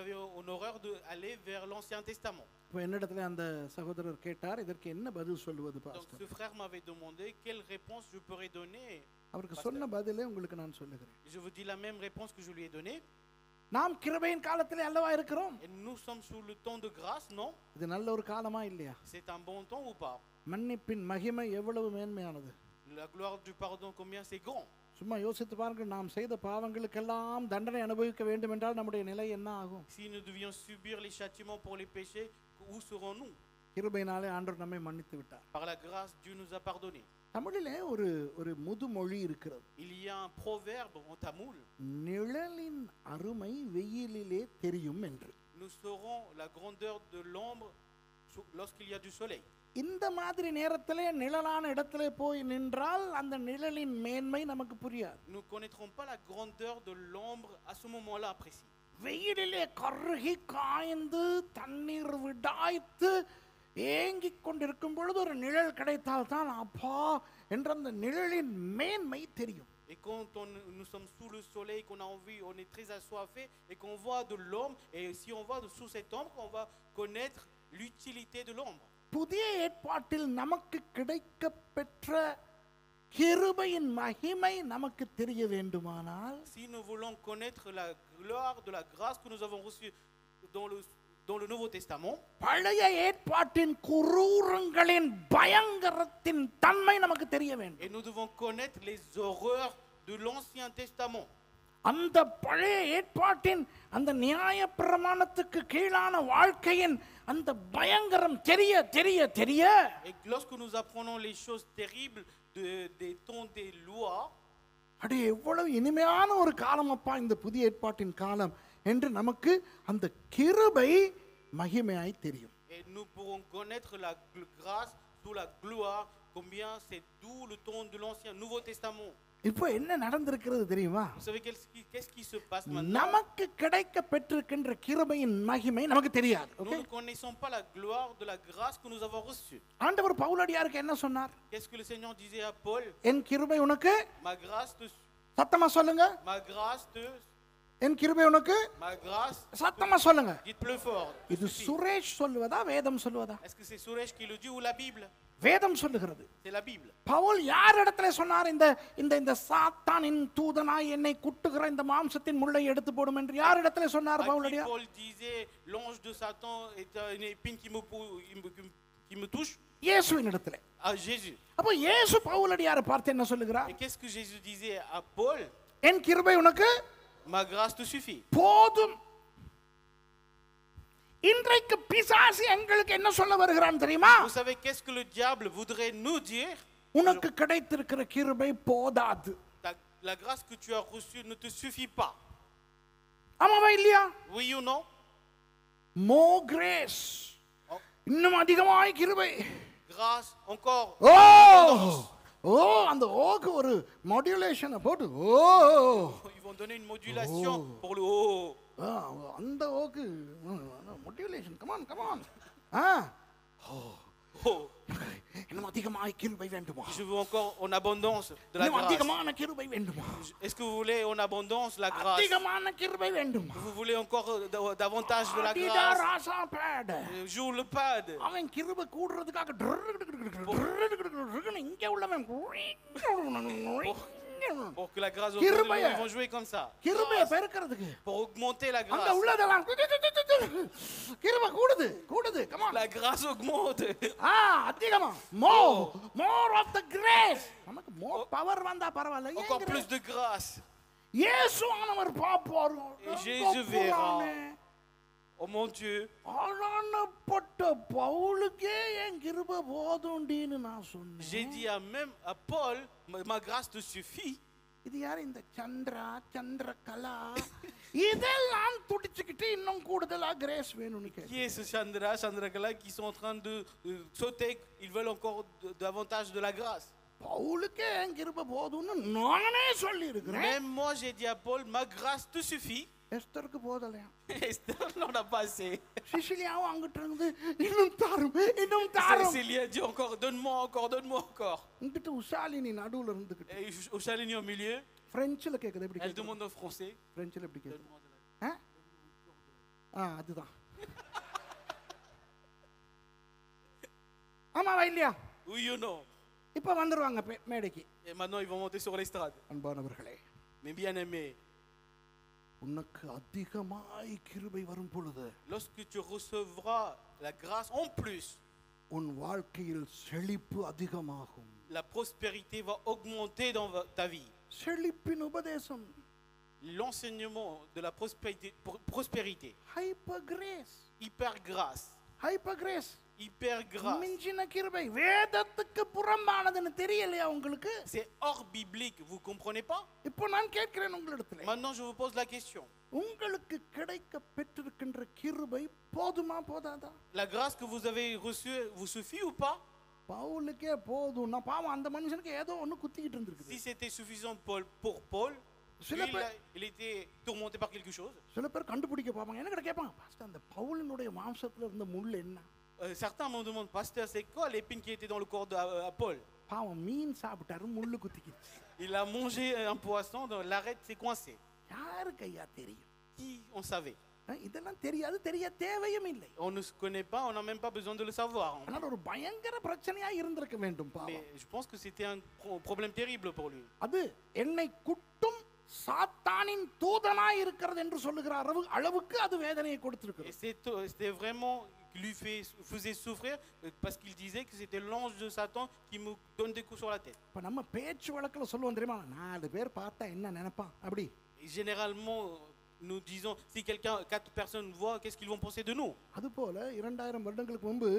avait en horreur d'aller vers l'Ancien Testament. இப்போ என்னிடத்துல அந்த சகோதரர் கேட்டார், இதற்கு என்ன பதில் சொல்லுவது Donc pastor? ce frère m'avait demandé quelle réponse je pourrais donner. அவருக்கு சொன்ன பதிலே உங்களுக்கு நான் சொல்லுகிறேன். Je vous dis la même réponse que je lui ai donnée. நாம் கிருபையின் காலத்திலே அல்லவா இருக்கிறோம்? Et nous sommes sous le temps de grâce, non? இது நல்ல ஒரு காலமா இல்லையா? C'est un bon temps ou pas? மன்னிப்பின் மகிமை எவ்வளவு மேன்மையானது. La gloire du pardon, combien c'est grand. சும்மா யோசித்து பாருங்க, நாம் செய்த பாவங்களுக்கெல்லாம் தண்டனை அனுபவிக்க வேண்டும் என்றால் நம்முடைய நிலை என்ன ஆகும்? Si nous devions subir les châtiments pour les péchés, où serons-nous? கிருபையினாலே ஆண்டவர் நம்மை மன்னித்து விட்டார். Par la grâce, Dieu nous a pardonné. தமிழிலே ஒரு முதுமொழி இருக்கிறது. Il y a un proverbe en tamoul. நிழலின் அருமை வெயிலிலே தெரியும் என்று. Nous saurons la grandeur de l'ombre lorsqu'il y a du soleil. இந்த மாதிரி நேரத்திலே நிழலான இடத்திலே போய் நின்றால் அந்த நிழலின் மேன்மை நமக்கு புரியாது. Nous connaîtrons pas la grandeur de l'ombre à ce moment-là précis. வெயிலிலே கருகி காய்ந்து தண்ணீர் விடாய்த்து ஏங்கிக் கொண்டிருக்கும் பொழுது ஒரு நிழல் கிடைத்தால் தான் அப்பா என்ற அந்த நிழலின் மேன்மை தெரியும். Et quand nous sommes sous le soleil, qu'on a envie, on est très assoiffé et qu'on voit de l'ombre, et si on voit sous cette ombre, on va connaître l'utilité de l'ombre. புதிய ஏற்பாட்டில் நமக்கு கிடைக்க பெற்ற கிருபையின் மகிமை நமக்கு தெரிய வேண்டுமானால், Si nous voulons connaître la gloire de la grâce que nous avons reçue dans le Nouveau Testament, பழைய ஏற்பாட்டின் குரூரங்களின் பயங்கரத்தின் தன்மை நமக்கு தெரிய வேண்டும். et nous devons connaître les horreurs de l'Ancien Testament. அந்த பழைய ஏற்பாட்டின் அந்த நியாய பிரமாணத்துக்கு கீழான வாழ்க்கையின் அந்த பயங்கரம் தெரிய தெரிய தெரிய, Et lorsque nous apprenons les choses terribles des temps des lois, அடே எவ்வளவு இனிமையான ஒரு காலம் அப்பா இந்த புதிய ஏற்பாட்டின் காலம் என்று நமக்கு அந்த கிருபை மகிமையாய் தெரியும். et nous pourrons connaître la grâce sous la gloire, combien c'est doux le temps de l'Ancien Nouveau Testament. இப்போ என்ன நடந்திருக்கிறது தெரியுமா? Vous savez qu'est-ce qui se passe maintenant? நமக்கு கிடைக்க பெற்றிருக்கின்ற கிருபையின் மகிமை நமக்கு தெரியாது. Nous ne connaissons pas la gloire de la grâce que nous avons reçue. ஆண்டவர் பவுலடியாருக்கு என்ன சொன்னார்? Qu'est-ce que le Seigneur disait à Paul? என் கிருபை உனக்கு, Ma grâce te, சத்தமா சொல்லுங்க, ma grâce te, என் கிருபை உனக்கு, ma grâce. சத்தமா சொல்லுங்க. Dites plus fort. இது சுரேஷ் சொல்லுவதா வேதம் சொல்லுவதா? Est-ce que c'est Suresh qui le dit ou la Bible? வேதம் சொல்லுகிறது. C'est la Bible. பவுல் யார் இடத்துல சொன்னார், இந்த இந்த இந்த சாத்தானின் தூதனாய் என்னை குட்டுகிற இந்த மாம்சத்தின் முள்ளை எடுத்து போடும் என்று யார் இடத்துல சொன்னார் À qui பவுலடியார்? Paul disait l'ange de Satan est une épine qui me touche? இயேசுவின் இடத்துல. À Jésus. அப்ப இயேசு பவுலடியாரை பார்த்து என்ன சொல்லுகிறார்? Et qu'est-ce que Jésus disait à Paul? என் கிருபை உனக்கு Ma grâce te suffit. போதும். இன்றைக்கு பிசாசு எங்களுக்கு என்ன சொல்ல வருகிறான் தெரியுமா? Vous savez qu'est-ce que le diable voudrait nous dire? உனக்கு கிடைத்திருக்கிற கிருபை போதாது. La grâce que tu as reçue ne te suffit pas. ஆமாவா இல்லையா? Oui ou non? More grace. இன்னும் அதிகமாய் கிருபை. Grâce encore. ஓ அந்த ஓக்கு ஒரு மாடுலேஷனை போட்டு Ils vont donner une modulation pour le haut. அந்த ஓக்கு மாடுலேஷன். Come on come on. இன்னும் அதிகமாய் கிருபை வேண்டுமா? Je veux encore en abondance de la இன்னும் grâce. அதிகமான கிருபை வேண்டுமா? Est-ce que vous voulez en abondance la grâce? அதிகமான கிருபை வேண்டுமா? Vous voulez encore davantage de la அடிடா grâce? ராசா பேட். Joue le pad. அவன் கிருபை கூடுறதுக்காக இங்க உள்ளவன் Pour que la grâce கிருபையை ils vont jouer comme ça. கிருபையை பெருக்கிறதுக்கு Pour augmenter la அங்க grâce. உள்ளதெல்லாம் கிருபை கூடுது கூடுது. come on. La grâce augmente. அதிகமா more of the grace. நமக்கு more power வந்தா பரவாயில்லை. Encore plus de grâce. இயேசுவானவர் பாப்பார். Et Jésus verra. Oh mon Dieu. ஆளானப்பட்ட பவுலுக்கே என் கிருபை போதும்டின்னு நான் சொன்னேன். J'ai dit même à Paul, ma grâce te suffit. இது யார் இந்த சந்திரகலா இதெல்லாம் துடிச்சுக்கிட்டு இன்னும் கூடுதலா கிரேஸ் வேணும்னு Qui கேட்கிறேன். est ce Chandra, Chandrakala qui sont en train de sauter, ils veulent encore davantage de la grâce. பவுலுக்கே என் கிருபை போதும்னு நானே சொல்லி இருக்கிறேன். Même moi j'ai dit à Paul, ma grâce te suffit. எஸ்தருக்கு போதலையா? Esther n'en a pas assez. சிசிலியாவும் அங்கிட்டு இருந்து இன்னும் தாரும் இன்னும் தாரும். Cécilia dit encore, donne-moi encore, donne-moi encore. இங்கிட்டு உஷாலினி நடுவுல இருந்துகிட்டு Et Chalini au milieu, பிரெஞ்சுல கேக்குது. எப்படி elle கேக்குது? demande en français. பிரெஞ்சுல எப்படி கேக்குது? Donne-moi de la- அதுதான். ஆமாவா இல்லையா? Oui ou non? இப்ப வந்துருவாங்க மேடைக்கு. Et maintenant ils vont monter sur l'estrade. அன்பானவர்களே, Mes bien-aimés, உனக்கு அதிகமாய் கிருபை வரும் பொழுது lorsque tu recevras la grâce en plus, உன் வாழ்க்கையில் செழிப்பு அதிகமாகும். la prospérité va augmenter dans ta vie. செழிப்பின் உபதேசம் L'enseignement de la prospérité, hyper grace, hyper grâce, hyper grace, hyper grâce, மிஞ்சின கிருபை வேதத்துக்கு புறம்பானதுன்னு தெரியலையா உங்களுக்கு? c'est hors biblique, vous comprenez pas? இப்போ நான் கேட்கிறேன் உங்களிடத்துல, Maintenant je vous pose la question. உங்களுக்கு கிடைக்க பெற்றிருக்கின்ற கிருபை போதுமா போதாதா? La grâce que vous avez reçue vous suffit ou pas? பவுலுக்கே போதும்னா பாவம் அந்த மனுஷனுக்கு ஏதோ ஒண்ணு குத்திக்கிட்டு இருந்திருக்கு. Si c'était suffisant pour Paul, lui, il était tourmenté par quelque chose. சில பேர் கண்டுபிடிக்க பாப்பாங்க. என்ன கிட்ட கேட்பாங்க, பாஸ்டர் அந்த பவுலினுடைய மாம்சத்துல இருந்த முள் என்ன? Certains me demandent, pasteur, c'est quoi l'épine qui était dans le corps de Paul? பாவம் மீன் சாப்பிட்டாரு, முள்ளு குத்திக்கிச்சு. Il a mangé un poisson, l'arête s'est coincée. யாருக்கு ஐயா தெரியும்? Qui on savait? இதெல்லாம் தெரியாது, தெரிய தேவையும் இல்லை. On ne se connaît pas, on n'a même pas besoin de le savoir. ஆனால் ஒரு பயங்கர பிரச்சனையா இருந்திருக்க வேண்டும் பாவம். Mais je pense que c'était un problème terrible pour lui. அது என்னை குட்டும் சாத்தானின் தூதனாய் இருக்கிறது என்று சொல்லுகிற அளவுக்கு அது வேதனையை கொடுத்திருக்கிறது. Et c'était vraiment lui faisait souffrir parce qu'il disait que c'était l'ange de Satan qui me donne des coups sur la tête. இப்ப நம்ம பேச்சு வழக்குல சொல்லுவோம் தெரியுமா, 4 பேர் பார்த்தா என்ன நினைப்பான் அப்படி. Et généralement nous disons, si quelqu'un 4 personnes voient, qu'est-ce qu'ils vont penser de nous? அதுபோல 2000 வருடங்களுக்கு முன்பு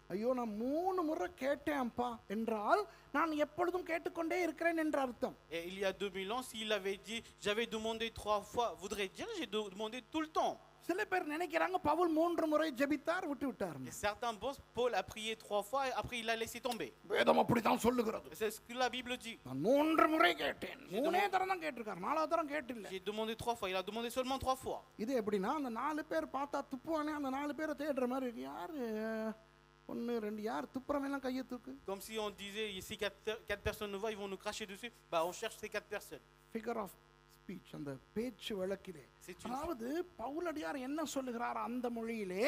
ஐயோ நான் 3 முறை கேட்டேன்ப்பா என்றால் நான் எப்பொழுதும் கேட்டுக்கொண்டே இருக்கிறேன் என்ற அர்த்தம். Et il y a 2000 ans, s'il avait dit j'avais demandé 3 fois, voudrait dire j'ai demandé tout le temps. சில பேர் நினைக்கிறாங்க பவுல் 3 முறை ஜெபித்தார் விட்டு விட்டார். Et certains pensent Paul a prié 3 fois et après il a laissé tomber. வேதம் அப்படிதான் சொல்லுகிறது. C'est ce que la Bible dit. நான் 3 முறை கேட்டேன். 3 தரம் தான் கேட்டிருக்கார், 4வது தரம் கேட்டில்ல. J'ai demandé 3 fois, il a demandé seulement 3 fois. இது எப்படின்னா அந்த 4 பேர் பார்த்தா துப்புவானே, அந்த 4 பேரை தேடுற மாதிரி இருக்கு. யாரு 1 2 யார் துப்புறவெல்லாம் கையை தூக்கு. Comme si on disait si 4 personnes nous voient, ils vont nous cracher dessus. Bah on cherche ces 4 personnes. Figure of speech, அந்த பேச்சு வழக்கிலே. C'est une அதாவது பவுலடியார் என்ன சொல்லுகிறார் அந்த மொழியிலே,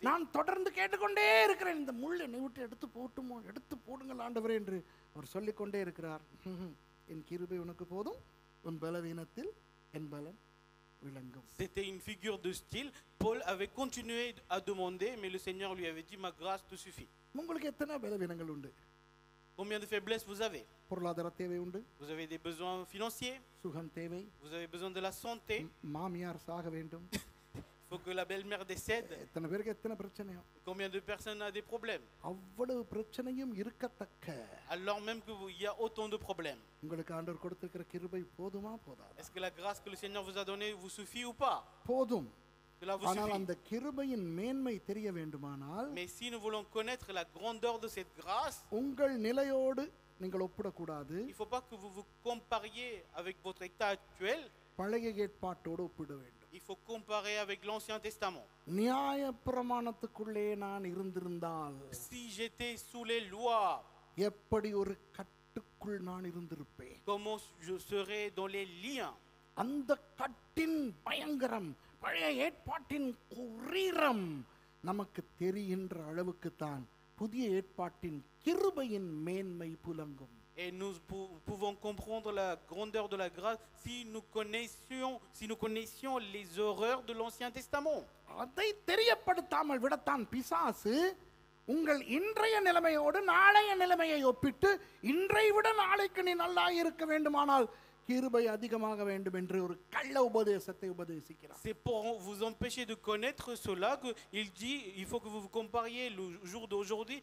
நான் தொடர்ந்து கேட்டுக்கொண்டே இருக்கிறேன், இந்த முள் என்னை விட்டு எடுத்து போட்டுமோ, எடுத்து போடுங்கள் ஆண்டவரே என்று அவர் சொல்லிக்கொண்டே இருக்கிறார். என் கிருபை உனக்கு போதும், உன் பலவீனத்தில் என் பலன் விளங்கும். C'était une figure de style. Paul avait continué à demander, mais le Seigneur lui avait dit ma grâce te suffit. உங்களுக்கு எத்தனை பலவீனங்கள் உண்டு? Combien de faiblesses vous avez? பொருளாதார தேவை உண்டு, Vous avez des besoins financiers, சுகம் தேவை, vous avez besoin de la santé, மாமியார் சாக வேண்டும். il faut que la belle-mère décède. எத்தனை பேருக்கு எத்தனை பிரச்சனையோ. Combien de personnes ont des problèmes? அவ்வளவு பிரச்சனையும் இருக்கத்தக்க Alors même qu'il y a autant de problèmes. உங்களுக்கு ஆண்டவர் கொடுத்திருக்கிற கிருபை போதுமா போதாதா? Est-ce que la grâce que le Seigneur vous a donnée vous suffit ou pas? போதும். Cela vous ஆனால் suffit. அந்த கிருபையின் மேன்மை தெரிய வேண்டுமானால் Mais si nous voulons connaître la grandeur de cette grâce, உங்கள் நிலையோடு நீங்கள் ஒப்பிடக்கூடாது, il ne faut pas que vous vous compariez avec votre état actuel. பழைய ஏற்பாட்டோடு ஒப்பிட வேண்டும். Il faut comparer avec l'Ancien Testament. நியாய பிரமாணத்துக்குள்ளே நான் இருந்திருந்தால் Si j'étais sous les lois, எப்படி ஒரு கட்டுக்குள் நான் இருந்திருப்பேன். comment je serais dans les liens? அந்த கட்டின் பயங்கரம், பழைய ஏற்பாட்டின் குரீரம் நமக்கு தெரிகின்ற அளவுக்கு தான் புதிய ஏற்பாட்டின் கிருபையின் மேன்மை புலங்கும். Et nous pouvons comprendre la grandeur de la grâce si nous connaissions les horreurs de l'Ancien Testament. அதை தெரியப்படுத்தாமல் விடத்தான் பிசாசு உங்கள் இன்றைய நிலைமையோடு நாளைய நிலைமையை ஒப்பிட்டு இன்றை விட நாளைக்கு நீ நல்லா இருக்க வேண்டுமானால் கிருபை அதிகமாக வேண்டும் என்று ஒரு கள்ள உபதேசத்தை உபதேசிக்கிறார். C'est pour vous empêcher de connaître cela qu'il dit il faut que vous vous compariez le jour d'aujourd'hui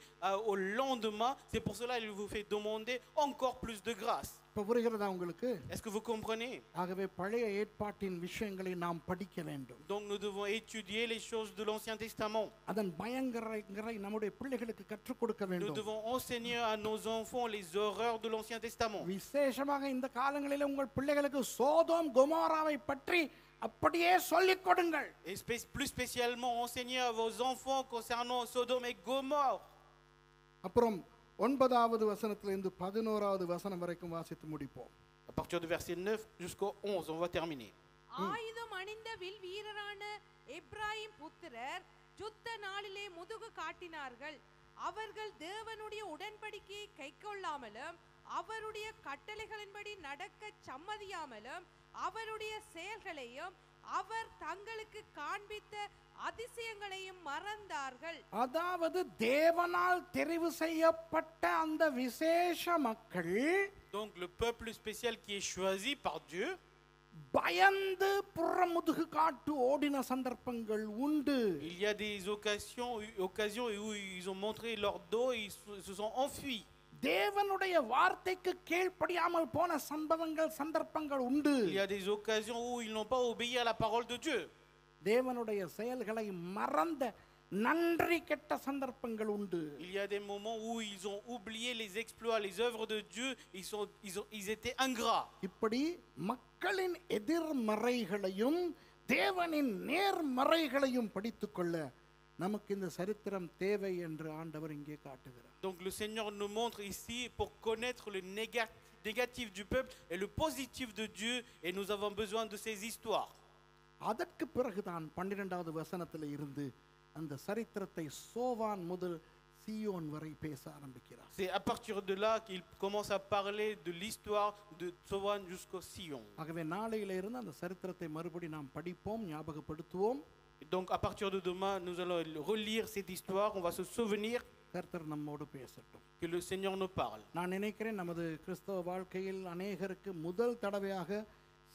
au lendemain. C'est pour cela qu'il vous fait demander encore plus de grâce. இப்ப புரிகிறதா உங்களுக்கு? Est-ce que vous comprenez? ஆகவே பழைய ஏற்பாட்டின் விஷயங்களை நாம் படிக்க வேண்டும். Donc nous devons étudier les choses de l'Ancien Testament. அதன் பயங்கரங்களை நம்முடைய பிள்ளைகளுக்கு கற்றுக் கொடுக்க Nous வேண்டும். devons enseigner à nos enfants les horreurs de l'Ancien Testament. விசேஷமாக இந்த காலங்களில் உங்கள் பிள்ளைகளுக்கு சோதோம் கொமோராவை பற்றி அப்படியே சொல்லிக் கொடுங்கள். Et plus spécialement enseigner à vos enfants concernant Sodome et Gomorrhe. அப்புறம் 9வது வசனத்திலிருந்து 11வது வசனம் வரைக்கும் வாசித்து முடிப்போம். À partir du verset 9 jusqu'au 11, on va terminer. ஆயுதம் அணிந்த வில் வீரரான எப்ராயிம் புத்திரர் யுத்த நாளிலே முதுகு காட்டினார்கள். அவர்கள் தேவனுடைய உடன்படிக்கையை கைக்கொள்ளாமலும் அவருடைய கட்டளைகளின்படி நடக்க சம்மதியாமலும் அவருடைய செயல்களையும் அவர் தங்களுக்கு காண்பித்த அதிசயங்களையும் மறந்தார்கள். அதாவது தேவனால் தெரிவு செய்யப்பட்ட அந்த விசேஷ மக்கள், Donc le peuple spécial qui est choisi par Dieu, பயந்து புறமுதுகு காட்டு ஓடின சந்தர்ப்பங்கள் உண்டு. il y a des occasions où ils ont montré leur dos et ils se sont enfuis. தேவனுடைய வார்த்தைக்கு கீழ்ப்படியாமல் போன சந்தர்ப்பங்கள் உண்டு. Il y a des occasions où ils n'ont pas obéi à la parole de Dieu. தேவனுடைய செயல்களை மறந்த நன்றி கெட்ட சந்தர்ப்பங்கள் உண்டு. Il y a des moments où ils ont oublié les exploits, les œuvres de Dieu, ils étaient ingrats. இப்படி மக்களின் எதிர்மறைகளையும் தேவனின் நேர்மறைகளையும் படித்துக்கொள்ள நமக்கு இந்த சரித்திரம் தேவை என்று ஆண்டவர் இங்கே காட்டுகிறார். Donc le Seigneur nous montre ici pour connaître le négatif du peuple et le positif de Dieu, et nous avons besoin de ces histoires. அதற்கு பிறகுதான் 12வது வசனத்தில் இருந்து அந்த சரித்திரத்தை சோவான் முதல் சீயோன் வரை பேச ஆரம்பிக்கிறார். C'est à partir de là qu'il commence à parler de l'histoire de Sovan jusqu'au Sion. ஆகவே நாளையில இருந்து அந்த சரித்திரத்தை மறுபடி நாம் படிப்போம், ஞாபகப்படுத்துவோம். Donc à partir de demain nous allons relire cette histoire, on va se souvenir. கர்த்தர் நம்மோடு பேசட்டும். Que le Seigneur nous parle. நான் நினைக்கிறேன் நமது கிறிஸ்தவ வாழ்க்கையில் அநேகருக்கு முதல் தடவையாக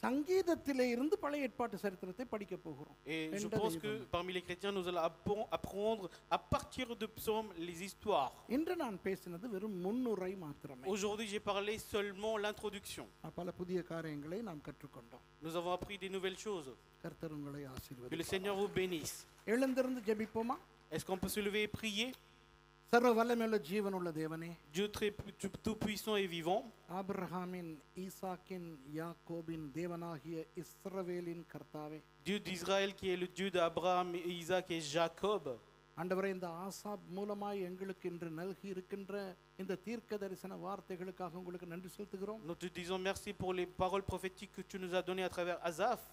சங்கீதத்திலே இருந்து பழைய ஏற்பாட்டு சரித்திரத்தை படிக்க போகிறோம். Et je pense que parmi les chrétiens nous allons apprendre à partir de psaumes les histoires. இன்று நான் பேசினது வெறும் முன்னுரை மாத்திரமே. Aujourd'hui j'ai parlé seulement l'introduction. பல புதிய காரியங்களை நாம் கற்றுக்கொண்டோம். Nous avons appris des nouvelles choses. கர்த்தர் உங்களை Que le ஆசீர்வதிப்பார். Seigneur vous bénisse. எழுந்திருந்து ஜெபிப்போமா? Est-ce qu'on peut se lever et prier? சர்வ வல்லமையுள்ள ஜீவனுள்ள தேவனே, Dieu tout puissant et vivant, ஆபிரகாமின், ஈசாக்கின், யாக்கோபின் தேவனாகிய இஸ்ரவேலின் கர்த்தாவே, Dieu d'Israël qui est le Dieu d'Abraham, Isaac et Jacob. ஆண்டவரே, இந்த ஆசாப் மூலமாய் எங்களுக்கு இன்று நல்கி இருக்கின்ற இந்த தீர்க்க தரிசன வார்த்தைகளுக்காக உங்களுக்கு நன்றி செலுத்துகிறோம். Nous te disons merci pour les paroles prophétiques que tu nous as données à travers Asaph.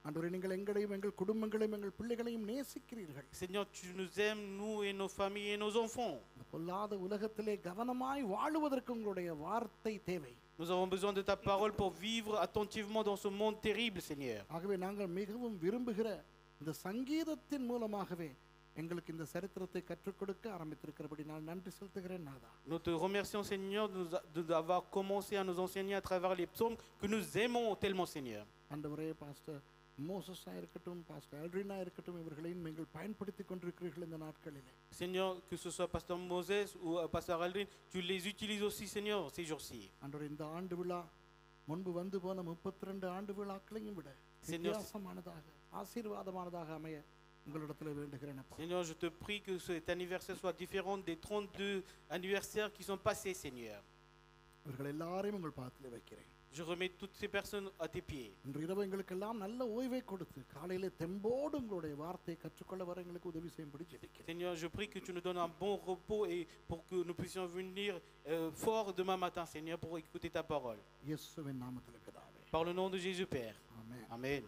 ஆண்டவரே, நீங்கள் எங்களையும் எங்கள் குடும்பங்களையும் எங்கள் பிள்ளைகளையும் நேசிக்கிறீர்கள். Seigneur, tu nous aimes, nous et nos familles et nos enfants. இந்த பொல்லாத உலகத்திலே கவனமாய் வாழுவதற்கு உங்களுடைய வார்த்தை தேவை. Nous avons besoin de ta parole pour vivre attentivement dans ce monde terrible, Seigneur. ஆகவே நாங்கள் மிகவும் விரும்புகிற இந்த சங்கீதத்தின் மூலமாகவே எங்களுக்கு இந்த சரித்திரத்தை கற்றுக் கொடுக்க ஆரம்பித்திருக்கிறபடி நான் நன்றி செலுத்துகிறேன் நாதா. Nous te remercions, Seigneur, d'avoir commencé à nous enseigner à travers les psaumes que nous aimons tellement, Seigneur. ஆண்டவரே, பாஸ்டர் மோசஸா இருக்கட்டும், பாஸ்டர் ஆல்ட்ரினா இருக்கட்டும், இவர்களையும் நீங்கள் பயன்படுத்தி கொண்டிருக்கிறீர்கள் இந்த நாட்களிலே. Seigneur, que ce soit pasteur Moses ou pasteur Aldrin, tu les utilises aussi, Seigneur, ces jours-ci. ஆண்டவரே, இந்த ஆண்டு விழா முன்பு வந்து போன 32 ஆண்டு விழாக்களையும் விட வித்தியாசமானதாக ஆசீர்வாதமானதாக அமைய உங்களிடத்தில் வேண்டுகிறேன். Seigneur, je te prie que cet anniversaire soit différent des 32 anniversaires qui sont passés, Seigneur. இவர்கள் எல்லாரையும் உங்கள் பாதத்தில் வைக்கிறேன். Je remets toutes ces personnes à tes pieds. இன்று இரவு எங்களுக்கெல்லாம் நல்ல ஓய்வை கொடுத்து காலையிலே தெம்போடு உங்களுடைய வார்த்தையை கற்றுக்கொள்ள வர எங்களுக்கு உதவி செய்யும்படி ஜெபிக்கிறேன். Seigneur, je prie que tu nous donnes un bon repos et pour que nous puissions venir fort demain matin, Seigneur, pour écouter ta parole. இயேசுவின் நாமத்தில் பிதாவே. Par le nom de Jésus, Père. ஆமென். Amen.